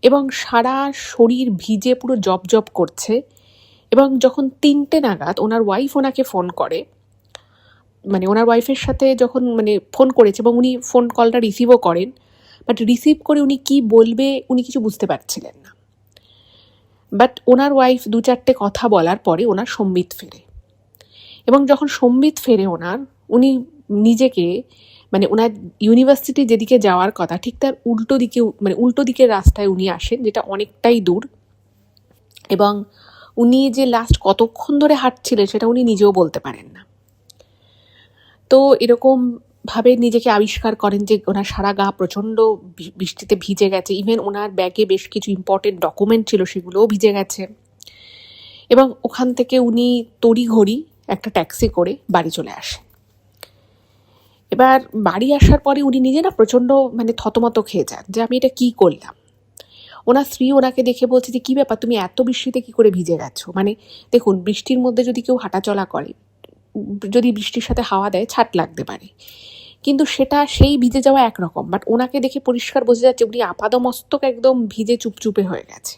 Speaker 1: এবং সারা শরীর ভিজে পুরো জব জব করছে। এবং যখন 3টে নাগাদ ওনার ওয়াইফ ওনাকে ফোন করে, মানে ওনার ওয়াইফের সাথে যখন মানে ফোন করেছে, এবং উনি ফোন কলটা রিসিভও করেন, বাট রিসিভ করে উনি কি বলবে উনি কিছু বুঝতে পারছিলেন না। বাট ওনার ওয়াইফ 2-4টে কথা বলার পরে ওনার সম্বিত ফেরে। এবং যখন সম্বিত ফেরে উনি নিজেকে মানে ওনার ইউনিভার্সিটি যেদিকে যাওয়ার কথা ঠিক তার উল্টো দিকের রাস্তায় উনি আসেন, যেটা অনেকটাই দূর। এবং উনি যে লাস্ট কতক্ষণ ধরে হাঁটছিলেন সেটা উনি নিজেও বলতে পারেন না। তো এরকমভাবে নিজেকে আবিষ্কার করেন যে ওনার সারা গা প্রচণ্ড বৃষ্টিতে ভিজে গেছে। ইভেন ওনার ব্যাগে বেশ কিছু ইম্পর্টেন্ট ডকুমেন্ট ছিল, সেগুলোও ভিজে গেছে। এবং ওখান থেকে উনি তড়িঘড়ি একটা ট্যাক্সি করে বাড়ি চলে আসেন। এবার বাড়ি আসার পরে উনি নিজে না প্রচণ্ড মানে থতমত খেয়ে যান যে আমি এটা কী করলাম। ওনার স্ত্রী ওনাকে দেখে বলছে যে কী ব্যাপার, তুমি এত বৃষ্টিতে কী করে ভিজে গেছো। মানে দেখুন, বৃষ্টির মধ্যে যদি কেউ হাঁটাচলা করে, যদি বৃষ্টির সাথে হাওয়া দেয় ছাট লাগতে পারে, কিন্তু সেটা সেই ভিজে যাওয়া একরকম। বাট ওনাকে দেখে পরিষ্কার বোঝা যাচ্ছে উনি আপাদমস্তক একদম ভিজে চুপচুপে হয়ে গেছে।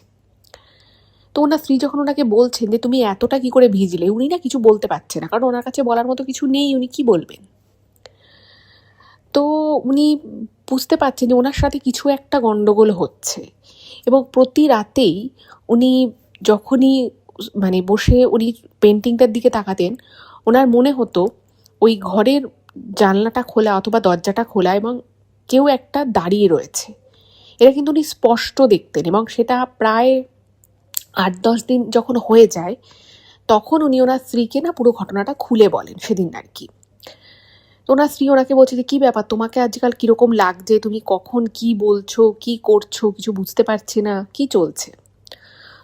Speaker 1: তো ওনার স্ত্রী যখন ওনাকে বলছেন যে তুমি এতটা কী করে ভিজলে, উনি না কিছু বলতে পারছে না, কারণ ওনার কাছে বলার মতো কিছু নেই, উনি কি বলবেন। তো উনি বুঝতে পারছেন যে ওনার সাথে কিছু একটা গণ্ডগোল হচ্ছে। এবং প্রতি রাতেই উনি যখনই মানে বসে উনি পেন্টিংটার দিকে তাকাতেন, ওনার মনে হতো ওই ঘরের জানলাটা খোলা অথবা দরজাটা খোলা, এবং কেউ একটা দাঁড়িয়ে রয়েছে। এটা কিন্তু উনি স্পষ্ট দেখতেন। এবং সেটা প্রায় 8-10 দিন যখন হয়ে যায়, তখন উনি ওনার স্ত্রীকে না পুরো ঘটনাটা খুলে বলেন সেদিন আর কি। তো ওনার স্ত্রী ওনাকে বলছে যে কী ব্যাপার, তোমাকে আজকাল কীরকম লাগছে, তুমি কখন কি বলছো, কি করছো, কিছু বুঝতে পারছি না, কি চলছে।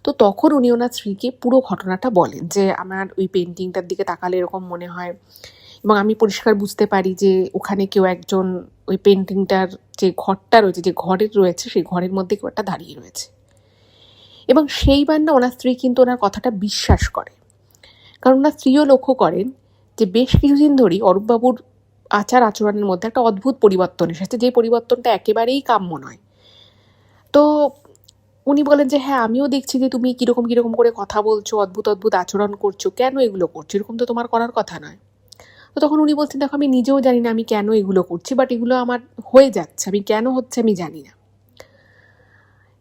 Speaker 1: তো তখন উনি ওনার স্ত্রীকে পুরো ঘটনাটা বলেন যে আমার ওই পেন্টিংটার দিকে তাকালে এরকম মনে হয়, এবং আমি পরিষ্কার বুঝতে পারি যে ওখানে কেউ একজন ওই পেন্টিংটার যে ঘরটা রয়েছে, যে ঘরের রয়েছে, সেই ঘরের মধ্যে কেউ একটা দাঁড়িয়ে রয়েছে। এবং সেইবার না ওনার স্ত্রী কিন্তু ওনার কথাটা বিশ্বাস করে, কারণ ওনার স্ত্রীও লক্ষ্য করেন যে বেশ কিছুদিন ধরেই অরূপবাবুর আচার আচরণের মধ্যে একটা অদ্ভুত পরিবর্তন এসেছে, যে পরিবর্তনটা একেবারেই কাম্য নয়। তো উনি বলেন যে হ্যাঁ, আমিও দেখছি যে তুমি কীরকম কীরকম করে কথা বলছো, অদ্ভুত অদ্ভুত আচরণ করছো, কেন এগুলো করছো, এরকম তো তোমার করার কথা নয়। তো তখন উনি বলছেন দেখো, আমি নিজেও জানি না আমি কেন এগুলো করছি, বাট এগুলো আমার হয়ে যাচ্ছে, আমি কেন হচ্ছে আমি জানি না।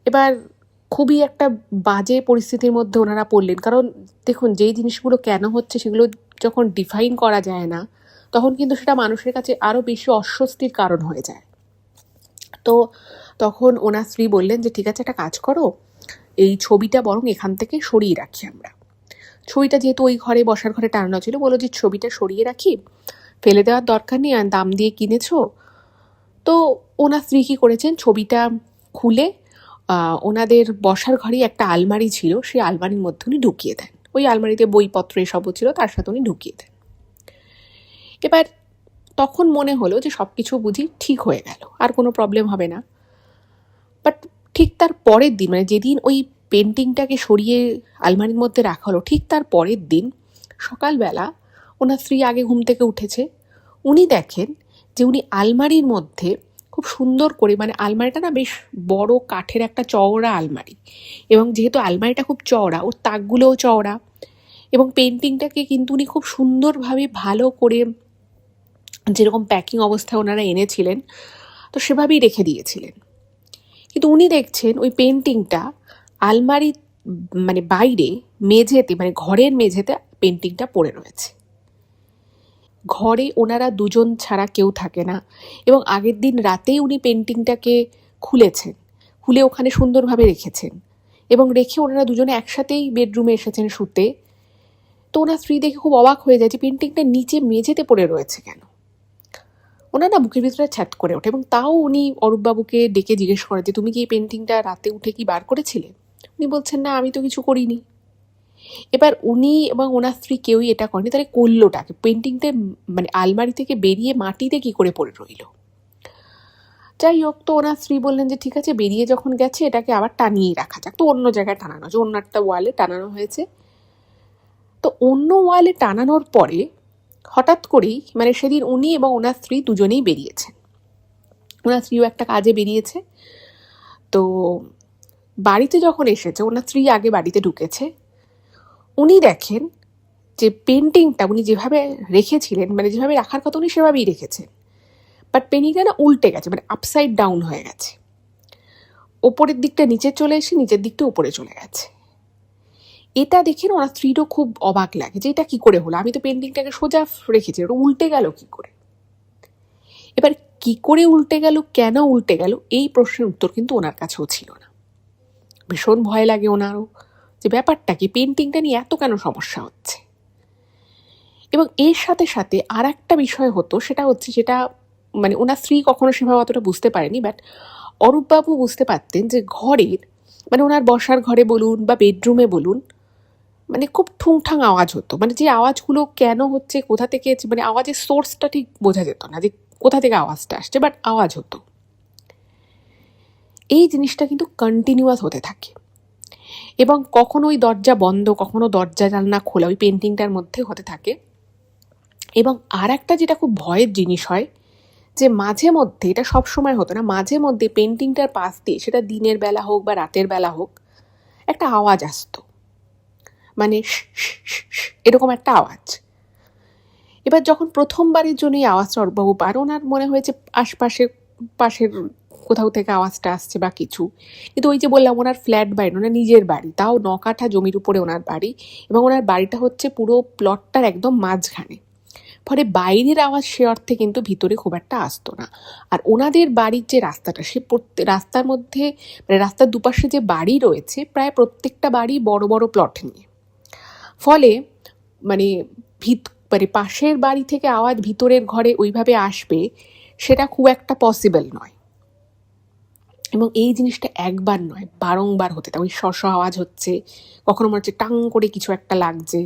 Speaker 1: এবার খুবই একটা বাজে পরিস্থিতির মধ্যে ওনারা পড়লেন। কারণ দেখুন, যেই জিনিসগুলো কেন হচ্ছে সেগুলো যখন ডিফাইন করা যায় না, তখন কিন্তু সেটা মানুষের কাছে আরও বেশি অস্বস্তির কারণ হয়ে যায়। তো তখন ওনার স্ত্রী বললেন যে ঠিক আছে, একটা কাজ করো, এই ছবিটা বরং এখান থেকে সরিয়ে রাখি আমরা। ছবিটা যেহেতু ওই ঘরে, বসার ঘরে টানানো ছিল, বলো যে ছবিটা সরিয়ে রাখি, ফেলে দেওয়ার দরকার নেই, আর দাম দিয়ে কিনেছো। তো ওনার স্ত্রী কী করেছেন, ছবিটা খুলে ওনাদের বসার ঘরেই একটা আলমারি ছিল, সেই আলমারির মধ্যে উনি ঢুকিয়ে দেন। ওই আলমারিতে বইপত্র এসবও ছিল, তার সাথে উনি ঢুকিয়ে দেন। এবার তখন মনে হলো যে সব কিছু বুঝি ঠিক হয়ে গেল, আর কোনো প্রবলেম হবে না। বাট ঠিক তার পরের দিন, মানে যেদিন ওই পেন্টিংটাকে সরিয়ে আলমারির মধ্যে রাখা হলো, ঠিক তার পরের দিন সকালবেলা ওনার স্ত্রী আগে ঘুম থেকে উঠেছে। উনি দেখেন যে উনি আলমারির মধ্যে খুব সুন্দর করে, মানে আলমারিটা না বেশ বড় কাঠের একটা চওড়া আলমারি, এবং যেহেতু আলমারিটা খুব চওড়া, ওর তাকগুলোও চওড়া, এবং পেন্টিংটাকে কিন্তু উনি খুব সুন্দরভাবে ভালো করে, যেরকম প্যাকিং অবস্থায় ওনারা এনেছিলেন, তো সেভাবেই রেখে দিয়েছিলেন। কিন্তু উনি দেখছেন ওই পেন্টিংটা আলমারি, মানে বাইরে মেঝেতে, মানে ঘরের মেঝেতে পেন্টিংটা পড়ে রয়েছে। ঘরে ওনারা দুজন ছাড়া কেউ থাকে না, এবং আগের দিন রাতেই উনি পেন্টিংটাকে খুলেছেন, খুলে ওখানে সুন্দরভাবে রেখেছেন, এবং রেখে ওনারা দুজনে একসাথেই বেডরুমে এসেছেন শুতে। তো ওনার স্ত্রী দেখে খুব অবাক হয়ে যায় যে পেন্টিংটা নিচে মেঝেতে পড়ে রয়েছে কেন। ওনার না বুকের ভিতরে ছ্যাদ করে ওঠে, এবং তাও উনি অরূপবাবুকে ডেকে জিজ্ঞেস করে যে তুমি কি এই পেন্টিংটা রাতে উঠে কি বার করেছিলে? উনি বলছেন না, আমি তো কিছু করিনি। এবার উনি এবং ওনার স্ত্রী কেউই এটা করেনি, তাহলে করলোটাকে? পেন্টিংটা মানে আলমারি থেকে বেরিয়ে মাটিতে কি করে পড়ে রইল? যাই হোক, তো ওনার স্ত্রী বললেন যে ঠিক আছে, বেরিয়ে যখন গেছে এটাকে আবার টানিয়েই রাখা যাক। তো অন্য জায়গায় টানানো হয়েছে, অন্য একটা ওয়ালে টানানো হয়েছে। তো অন্য ওয়ালে টানানোর পরে হঠাৎ করেই, মানে সেদিন উনি এবং ওনার স্ত্রী দুজনেই বেরিয়েছেন, ওনার স্ত্রীও একটা কাজে বেরিয়েছে। তো বাড়িতে যখন এসেছে, ওনার স্ত্রী আগে বাড়িতে ঢুকেছে, উনি দেখেন যে পেন্টিংটা উনি যেভাবে রেখেছিলেন, মানে যেভাবে রাখার কথা উনি সেভাবেই রেখেছেন, বাট পেন্টিংটা না উল্টে গেছে, মানে আপসাইড ডাউন হয়ে গেছে। ওপরের দিকটা নিচে চলে এসে নিচের দিকটা উপরে চলে গেছে। এটা দেখে ওনার স্ত্রীরও খুব অবাক লাগে যে এটা কি করে হলো, আমি তো পেন্টিংটাকে সোজা রেখেছি, ওটা উল্টে গেল কি করে। এবার কি করে উল্টে গেল, কেন উল্টে গেল, এই প্রশ্নের উত্তর কিন্তু ওনার কাছেও ছিল না। ভীষণ ভয় লাগে ওনারও যে ব্যাপারটা কি, পেন্টিংটা নিয়ে এত কেন সমস্যা হচ্ছে। এবং এর সাথে সাথে আর একটা বিষয় হতো, সেটা হচ্ছে, যেটা মানে ওনার স্ত্রী কখনো সেভাবে অতটা বুঝতে পারেনি, বাট অরূপবাবু বুঝতে পারতেন যে ঘরের, মানে ওনার বসার ঘরে বলুন বা বেডরুমে বলুন, মানে খুব ঠুংঠাং আওয়াজ হতো। মানে যে আওয়াজগুলো কেন হচ্ছে, কোথা থেকে, মানে আওয়াজের সোর্সটা ঠিক বোঝা যেত না যে কোথা থেকে আওয়াজটা আসছে, বাট আওয়াজ হতো। এই জিনিসটা কিন্তু কন্টিনিউয়াস হতে থাকে, এবং কখনো ওই দরজা বন্ধ, কখনো দরজা জানলা খোলা, ওই পেন্টিংটার মধ্যে হতে থাকে। এবং আর একটা যেটা খুব ভয়ের জিনিস হয়, যে মাঝে মধ্যে, এটা সব সময় হতো না, মাঝে মধ্যে পেন্টিংটার পাশ দিয়ে, সেটা দিনের বেলা হোক বা রাতের বেলা হোক, একটা আওয়াজ আসতো, মানে এরকম একটা আওয়াজ। এবার যখন প্রথমবারের জন্য এই আওয়াজটা অরূপবাবু পার, ওনার মনে হয়েছে পাশের কোথাও থেকে আওয়াজটা আসছে বা কিছু। কিন্তু ওই যে বললাম, ওনার ফ্ল্যাট বাড়ি, ওনার নিজের বাড়ি, তাও 9 কাঠা জমির উপরে ওনার বাড়ি, এবং ওনার বাড়িটা হচ্ছে পুরো প্লটটার একদম মাঝখানে। ফলে বাইরের আওয়াজ সে অর্থে কিন্তু ভিতরে খুব একটা আসতো না। আর ওনাদের বাড়ির যে রাস্তাটা, সে রাস্তার মধ্যে, মানে রাস্তার দুপাশে যে বাড়ি রয়েছে, প্রায় প্রত্যেকটা বাড়ি বড় বড় প্লট নিয়ে। ফলে মানে মানে পাশের বাড়ি থেকে আওয়াজ ভিতরের ঘরে ওইভাবে আসবে, সেটা খুব একটা পসিবল নয়। এবং এই জিনিসটা একবার নয়, বারংবার হতে থাকে। ওই শশ আওয়াজ হচ্ছে, কখনো মনে হচ্ছে টাং করে কিছু একটা লাগছে।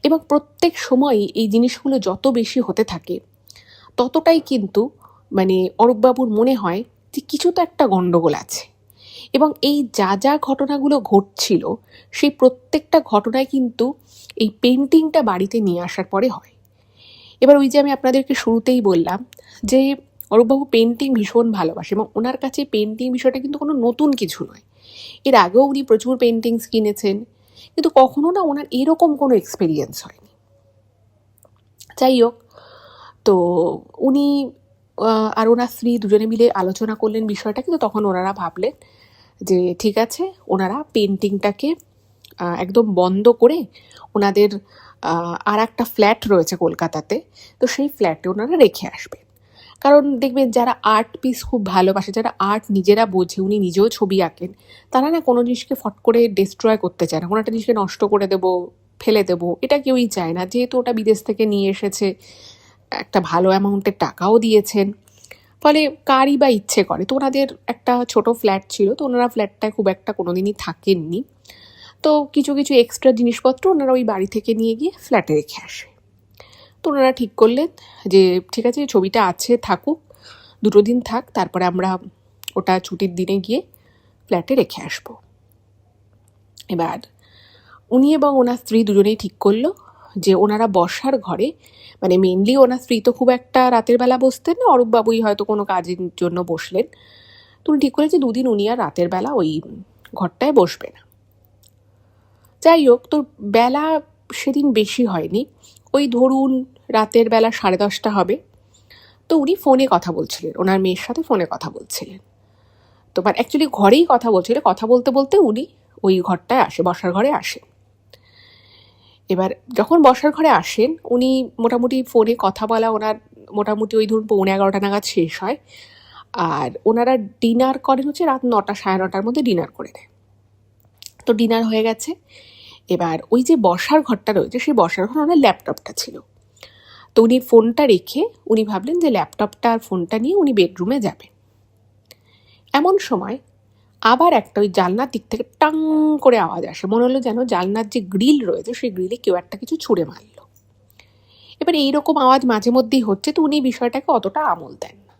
Speaker 1: এবং প্রত্যেক সময়ই এই জিনিসগুলো যত বেশি হতে থাকে, ততটাই কিন্তু মানে অরূপবাবুর মনে হয় যে কিছু তো একটা গণ্ডগোল আছে। এবং এই যা যা ঘটনাগুলো ঘটছিল, সেই প্রত্যেকটা ঘটনায় কিন্তু এই পেন্টিংটা বাড়িতে নিয়ে আসার পরে হয়। এবার ওই যে আমি আপনাদেরকে শুরুতেই বললাম যে অরূপবাবু পেন্টিং ভীষণ ভালোবাসে, এবং ওনার কাছে পেন্টিং বিষয়টা কিন্তু কোনো নতুন কিছু নয়। এর আগেও উনি প্রচুর পেন্টিংস কিনেছেন, কিন্তু কখনো না ওনার এরকম কোনো এক্সপেরিয়েন্স হয়নি। যাই হোক, তো উনি আর ওনার স্ত্রী দুজনে মিলে আলোচনা করলেন বিষয়টা, কিন্তু তখন ওনারা ভাবলেন যে ঠিক আছে, ওনারা পেন্টিংটাকে একদম বন্ধ করে ওনাদের আর একটা ফ্ল্যাট রয়েছে কলকাতাতে, তো সেই ফ্ল্যাটে ওনারা রেখে আসবেন। কারণ দেখবেন যারা আর্ট পিস খুব ভালোবাসে, যারা আর্ট নিজেরা বোঝে, উনি নিজেও ছবি আঁকেন, তারা না কোনো জিনিসকে ফট করে ডিস্ট্রয় করতে চায় না, কোনো একটা জিনিসকে নষ্ট করে দেবো, ফেলে দেবো, এটা কেউই চায় না। যেহেতু ওটা বিদেশ থেকে নিয়ে এসেছে, একটা ভালো অ্যামাউন্টের টাকাও দিয়েছেন, ফলে কারই বা ইচ্ছে করে। তো ওনাদের একটা ছোট ফ্ল্যাট ছিল, তো ওনারা ফ্ল্যাটটায় খুব একটা কোনোদিনই থাকেননি, তো কিছু কিছু এক্সট্রা জিনিসপত্র ওনারা ওই বাড়ি থেকে নিয়ে গিয়ে ফ্ল্যাটে রেখে আসে। তো ওনারা ঠিক করলেন যে ঠিক আছে, ছবিটা আছে, থাকুক, 2 দিন থাক, তারপরে আমরা ওটা ছুটির দিনে গিয়ে ফ্ল্যাটে রেখে আসবো। এবার উনি এবং ওনার স্ত্রী দুজনেই ঠিক করলো যে ওনারা বসার ঘরে, মানে মেনলি ওনার স্ত্রী তো খুব একটা রাতের বেলা বসতেন না, অরূপবাবুই হয়তো কোনো কাজের জন্য বসলেন, তো উনি ঠিক করলেন যে 2 দিন উনি আর রাতের বেলা ওই ঘরটায় বসবে না। যাই হোক, তো বেলা সেদিন বেশি হয়নি, ওই ধরুন রাতের বেলা 10:30 হবে। তো উনি ফোনে কথা বলছিলেন, ওনার মেয়ের সাথে ফোনে কথা বলছিলেন। তো অ্যাকচুয়ালি ঘরেই কথা বলছিলেন, কথা বলতে বলতে উনি ওই ঘরটায় আসে, বসার ঘরে আসেন। এবার যখন বসার ঘরে আসেন, উনি মোটামুটি ফোনে কথা বলা ওনার মোটামুটি ওই ধরুন 11:45 নাগাদ শেষ হয়, আর ওনারা ডিনার করেন হচ্ছে রাত 9টা 9:30টার মধ্যে ডিনার করে দেয়। তো ডিনার হয়ে গেছে, এবার ওই যে বসার ঘরটা রয়েছে, সেই বসার ঘরে ওনার ল্যাপটপটা ছিল। তো উনি ফোনটা রেখে উনি ভাবলেন যে ল্যাপটপটা আর ফোনটা নিয়ে উনি বেডরুমে যাবেন। এমন সময় আবার একটা ওই জানলার দিক থেকে টাং করে আওয়াজ আসে, মনে হলো যেন জানলার যে গ্রিল রয়েছে সেই গ্রিলে কেউ একটা কিছু ছুঁড়ে মারল। এবার এইরকম আওয়াজ মাঝে মধ্যেই হচ্ছে, তো উনি বিষয়টাকে অতটা আমল দেন না।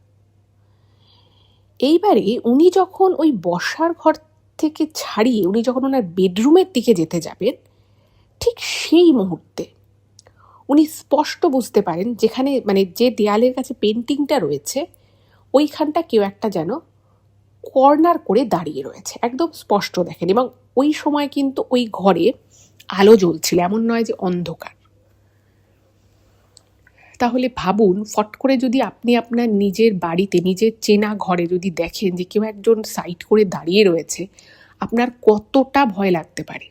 Speaker 1: এইবারে উনি যখন ওই বসার ঘর থেকে ছাড়িয়ে উনি যখন ওনার বেডরুমের দিকে যেতে যাবেন, ঠিক সেই মুহূর্তে উনি স্পষ্ট বুঝতে পারেন যেখানে মানে যে দেয়ালের কাছে পেন্টিংটা রয়েছে ওইখানটা কেউ একটা যেন কর্নার করে দাঁড়িয়ে রয়েছে, একদম স্পষ্ট দেখেন। এবং ওই সময় কিন্তু ওই ঘরে আলো জ্বলছিল, এমন নয় যে অন্ধকার। তাহলে ভাবুন, ফট করে যদি আপনি আপনার নিজের বাড়িতে, নিজের চেনা ঘরে যদি দেখেন যে কেউ একজন সাইড করে দাঁড়িয়ে রয়েছে, আপনার কতটা ভয় লাগতে পারে।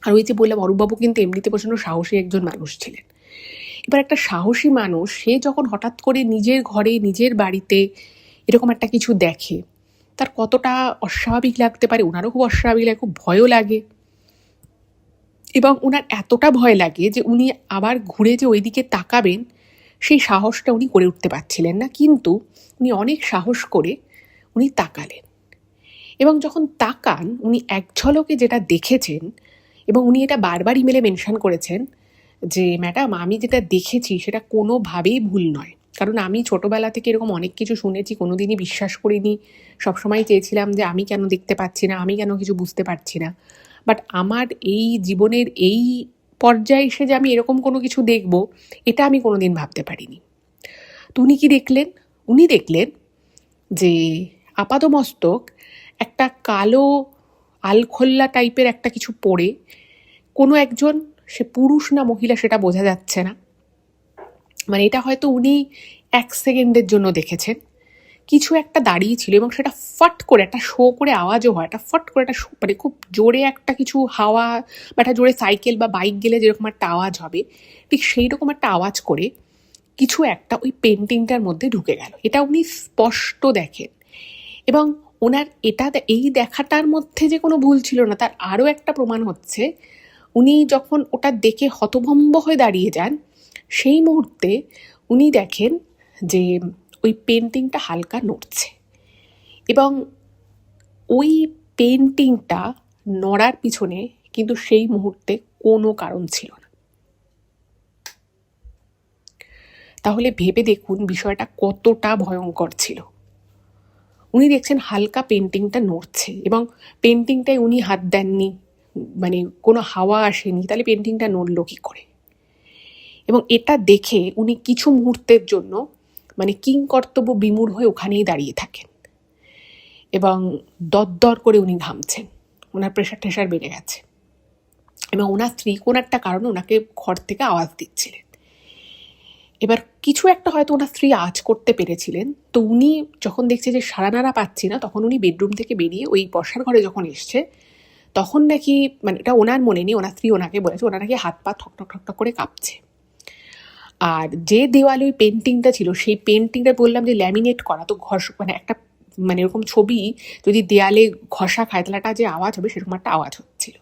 Speaker 1: আর ওই যে বললাম, অরূপবাবু কিন্তু এমনিতে প্রচণ্ড সাহসী একজন মানুষ ছিলেন। এবার একটা সাহসী মানুষ সে যখন হঠাৎ করে নিজের ঘরে, নিজের বাড়িতে এরকম একটা কিছু দেখে, তার কতটা অস্বাভাবিক লাগতে পারে। ওনারও খুব অস্বাভাবিক লাগে, খুব ভয়ও লাগে। এবং ওনার এতটা ভয় লাগে যে উনি আবার ঘুরে যে ওইদিকে তাকাবেন, সেই সাহসটা উনি করে উঠতে পারছিলেন না। কিন্তু উনি অনেক সাহস করে উনি তাকালেন, এবং যখন তাকান উনি এক ঝলকে যেটা দেখেছেন, এবং উনি এটা বারবার ইমেলে মেনশন করেছেন যে ম্যাডাম, আমি যেটা দেখেছি সেটা কোনোভাবেই ভুল নয়। কারণ আমি ছোটোবেলা থেকে এরকম অনেক কিছু শুনেছি, কোনোদিনই বিশ্বাস করিনি, সবসময় চেয়েছিলাম যে আমি কেন দেখতে পাচ্ছি না, আমি কেন কিছু বুঝতে পারছি না। বাট আমার এই জীবনের এই পর্যায়ে এসে যে আমি এরকম কোনো কিছু দেখব, এটা আমি কোনোদিন ভাবতে পারিনি। তো উনি কি দেখলেন? উনি দেখলেন যে আপাদমস্তক একটা কালো আলখোল্লা টাইপের একটা কিছু পরে কোনো একজন, সে পুরুষ না মহিলা সেটা বোঝা যাচ্ছে না, মানে এটা হয়তো উনি 1 সেকেন্ডের জন্য দেখেছেন, কিছু একটা দাঁড়িয়ে ছিল, এবং সেটা ফট করে একটা শো করে আওয়াজও হয়, একটা ফট করে একটা মানে খুব জোরে একটা কিছু হাওয়া বা একটা জোরে সাইকেল বা বাইক গেলে যেরকম একটা আওয়াজ হবে, ঠিক সেই রকম একটা আওয়াজ করে কিছু একটা ওই পেন্টিংটার মধ্যে ঢুকে গেল। এটা উনি স্পষ্ট দেখেন। এবং ওনার এটা এই দেখাটার মধ্যে যে কোনো ভুল ছিল না, তার আরও একটা প্রমাণ হচ্ছে, উনি যখন ওটা দেখে হতভম্ব হয়ে দাঁড়িয়ে যান, সেই মুহূর্তে উনি দেখেন যে ওই পেন্টিংটা হালকা নড়ছে, এবং ওই পেন্টিংটা নড়ার পিছনে কিন্তু সেই মুহূর্তে কোনো কারণ ছিল না। তাহলে ভেবে দেখুন বিষয়টা কতটা ভয়ঙ্কর ছিল। উনি দেখছেন হালকা পেন্টিংটা নড়ছে, এবং পেন্টিংটায় উনি হাত দেননি, মানে কোনো হাওয়া আসেনি, তাহলে পেন্টিংটা নড়ল কী করে? এবং এটা দেখে উনি কিছু মুহূর্তের জন্য মানে কিংকর্তব্য বিমূঢ় হয়ে ওখানেই দাঁড়িয়ে থাকেন, এবং দরদর করে উনি ঘামছেন, ওনার প্রেশার টেশার বেড়ে গেছে, এবং ওনার স্ত্রী কোনো একটা কারণে ওনাকে ঘর থেকে আওয়াজ দিচ্ছিলেন। এবার কিছু একটা হয়তো ওনার স্ত্রী আঁচ করতে পেরেছিলেন, তো উনি যখন দেখছে যে সাড়া নাড়া পাচ্ছি না, তখন উনি বেডরুম থেকে বেরিয়ে ওই বসার ঘরে যখন এসছে, তখন নাকি মানে এটা ওনার মনে নেই, ওনার স্ত্রী ওনাকে বলেছে ওনার নাকি হাত পা ঠক ঠক ঠক ঠক করে কাঁপছে। আর যে দেওয়ালে ওই পেন্টিংটা ছিল, সেই পেন্টিংটা বললাম যে ল্যামিনেট করা, তো মানে একটা মানে এরকম ছবি যদি দেয়ালে ঘষা খায় তাহলে একটা যে আওয়াজ হবে সেরকম একটা আওয়াজ হচ্ছিল।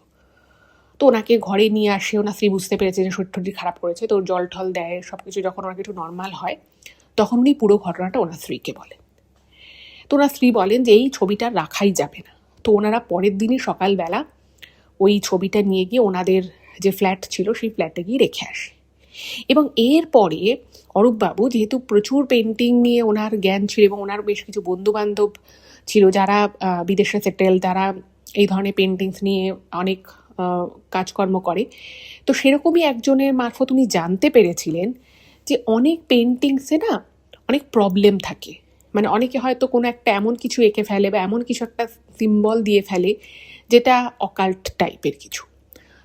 Speaker 1: তো ওনাকে ঘরে নিয়ে আসে, ওনার স্ত্রী বুঝতে পেরেছে যে শরীর টরীর খারাপ করেছে, তো জল ঠল দেয়, সব কিছু যখন ওনাকে একটু নর্মাল হয় তখন উনি পুরো ঘটনাটা ওনার স্ত্রীকে বলেন। তো ওনার স্ত্রী বলেন যে এই ছবিটা রাখাই যাবে না। তো ওনারা পরের দিনই সকালবেলা ওই ছবিটা নিয়ে গিয়ে ওনাদের যে ফ্ল্যাট ছিল সেই ফ্ল্যাটে গিয়ে রেখে আসে। এবং এরপরে অরূপবাবু যেহেতু প্রচুর পেন্টিং নিয়ে ওনার জ্ঞান ছিল এবং ওনার বেশ কিছু বন্ধুবান্ধব ছিল যারা বিদেশে সেটেল, তারা এই ধরনের পেন্টিংস নিয়ে অনেক কাজকর্ম করে, তো সেরকমই একজনের মারফত উনি জানতে পেরেছিলেন যে অনেক পেন্টিংসে না অনেক প্রবলেম থাকে। মানে অনেকে হয়তো কোনো একটা এমন কিছু এঁকে ফেলে বা এমন কিছু একটা সিম্বল দিয়ে ফেলে যেটা অকাল্ট টাইপের কিছু।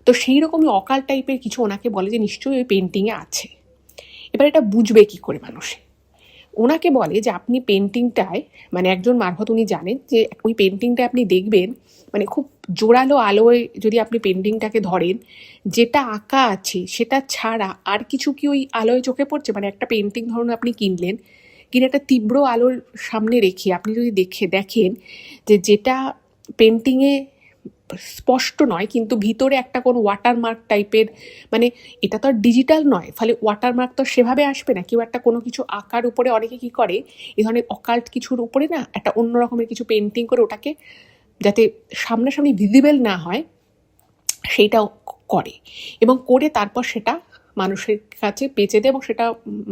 Speaker 1: তো সেই রকমই অকাল্ট টাইপের কিছু ওনাকে বলে যে নিশ্চয়ই ওই পেন্টিংয়ে আছে। এবার এটা বুঝবে কি করে মানুষে? ওনাকে বলে যে আপনি পেন্টিংটায় মানে একজন মারফত উনি জানেন যে ওই পেন্টিংটা আপনি দেখবেন, মানে খুব জোরালো আলোয় যদি আপনি পেন্টিংটাকে ধরেন, যেটা আঁকা আছে সেটা ছাড়া আর কিছু কি ওই আলোয় চোখে পড়ছে? মানে একটা পেন্টিং ধরুন আপনি কিনলেন, কিনে একটা তীব্র আলোর সামনে রেখে আপনি যদি দেখেন যে যেটা পেন্টিংয়ে স্পষ্ট নয় কিন্তু ভিতরে একটা কোনো ওয়াটারমার্ক টাইপের, মানে এটা তো আর ডিজিটাল নয়, ফলে ওয়াটারমার্ক তো সেভাবে আসবে না। কেউ একটা কোনো কিছু আঁকার উপরে অনেকে কী করে, এই ধরনের অকাল্ট কিছুর উপরে না একটা অন্য রকমের কিছু পেন্টিং করে ওটাকে যাতে সামনাসামনি ভিজিবল না হয় সেইটাও করে, এবং করে তারপর সেটা মানুষের কাছে বেচে দেয় এবং সেটা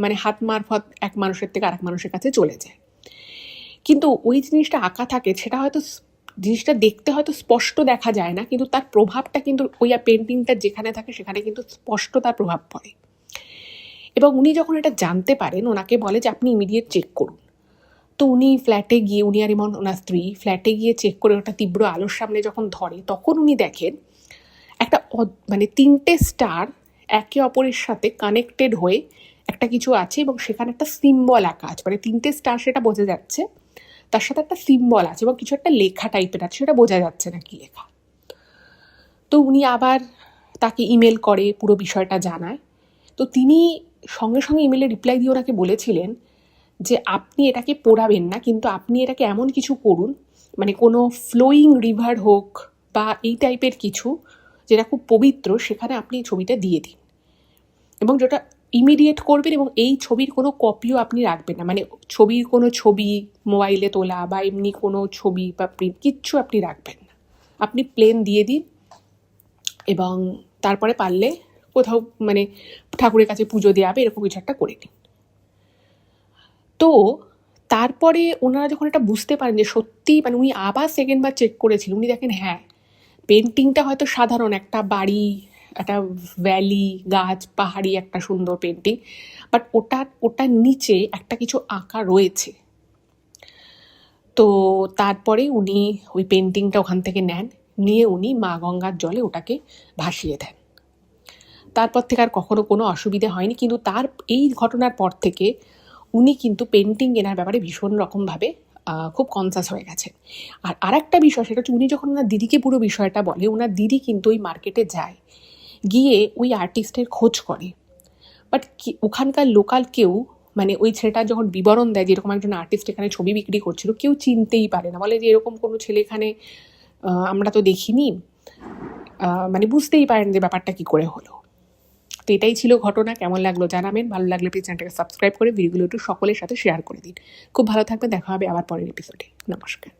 Speaker 1: মানে হাত মারফত এক মানুষের থেকে আরেক মানুষের কাছে চলে যায়। কিন্তু ওই জিনিসটা আঁকা থাকে, সেটা হয়তো জিনিসটা দেখতে হয়তো স্পষ্ট দেখা যায় না, কিন্তু তার প্রভাবটা কিন্তু ওই পেন্টিংটা যেখানে থাকে সেখানে কিন্তু স্পষ্ট তার প্রভাব পড়ে। এবং উনি যখন এটা জানতে পারেন, ওনাকে বলে যে আপনি ইমিডিয়েট চেক করুন। তো উনি ফ্ল্যাটে গিয়ে, উনি আর এমন ওনার স্ত্রী ফ্ল্যাটে গিয়ে চেক করে ওটা তীব্র আলোর সামনে যখন ধরে, তখন উনি দেখেন একটা মানে 3টে স্টার একে অপরের সাথে কানেক্টেড হয়ে একটা কিছু আছে এবং সেখানে একটা সিম্বল আঁকা আছে। মানে 3টে স্টার সেটা বোঝা যাচ্ছে, তার সাথে একটা সিম্বল আছে এবং কিছু একটা লেখা টাইপের আছে, সেটা বোঝা যাচ্ছে না কি লেখা। তো উনি আবার তাকে ইমেল করে পুরো বিষয়টা জানায়। তো তিনি সঙ্গে সঙ্গে ইমেলে রিপ্লাই দিয়ে ওনাকে বলেছিলেন যে আপনি এটাকে পোড়াবেন না, কিন্তু আপনি এটাকে এমন কিছু করুন, মানে কোনো ফ্লোয়িং রিভার হোক বা এই টাইপের কিছু যেটা খুব পবিত্র, সেখানে আপনি ছবিটা দিয়ে দিন এবং যেটা ইমিডিয়েট করবেন, এবং এই ছবির কোনো কপিও আপনি রাখবেন না। মানে ছবির কোনো ছবি মোবাইলে তোলা বা এমনি কোনো ছবি বা প্রিন্ট কিচ্ছু আপনি রাখবেন না, আপনি প্লেন দিয়ে দিন এবং তারপরে পারলে কোথাও মানে ঠাকুরের কাছে পুজো দেওয়া হবে এরকম কিছু একটা করে নিন। তো তারপরে ওনারা যখন এটা বুঝতে পারেন যে সত্যি, মানে উনি আবার সেকেন্ডবার চেক করেছিলেন, উনি দেখেন হ্যাঁ পেন্টিংটা হয়তো সাধারণ একটা বাড়ি, একটা ভ্যালি, গাছ, পাহাড়ি একটা সুন্দর পেন্টিং, বাট ওটার নিচে একটা কিছু আঁকা রয়েছে। তো তারপরে উনি ওই পেন্টিংটা ওখান থেকে নেন, নিয়ে উনি মা গঙ্গার জলে ওটাকে ভাসিয়ে দেন। তারপর থেকে আর কখনো কোনো অসুবিধে হয়নি, কিন্তু তার এই ঘটনার পর থেকে উনি কিন্তু পেন্টিং কেনার ব্যাপারে ভীষণ রকমভাবে খুব কনসাস হয়ে গেছেন। আর আরেকটা বিষয়, সেটা হচ্ছে উনি যখন ওনার দিদিকে পুরো বিষয়টা বলে, ওনার দিদি কিন্তু ওই মার্কেটে যায়, গিয়ে ওই আর্টিস্টের খোঁজ করে, বাট ওখানকার লোকাল কেউ, মানে ওই ছেলেটার যখন বিবরণ দেয় যে এরকম একজন আর্টিস্ট এখানে ছবি বিক্রি করছিল, কেউ চিনতেই পারে না, বলে যে এরকম কোনো ছেলে এখানে আমরা তো দেখিনি, মানে বুঝতেই পারেন যে ব্যাপারটা কি করে হলো। তো এটাই ছিল ঘটনা। কেমন লাগলো জানাবেন, ভালো লাগলে প্লিজ চ্যানেলটাকে সাবস্ক্রাইব করে ভিডিওগুলো একটু সকলের সাথে শেয়ার করে দিন। খুব ভালো থাকবেন, দেখা হবে আবার পরের এপিসোডে। নমস্কার।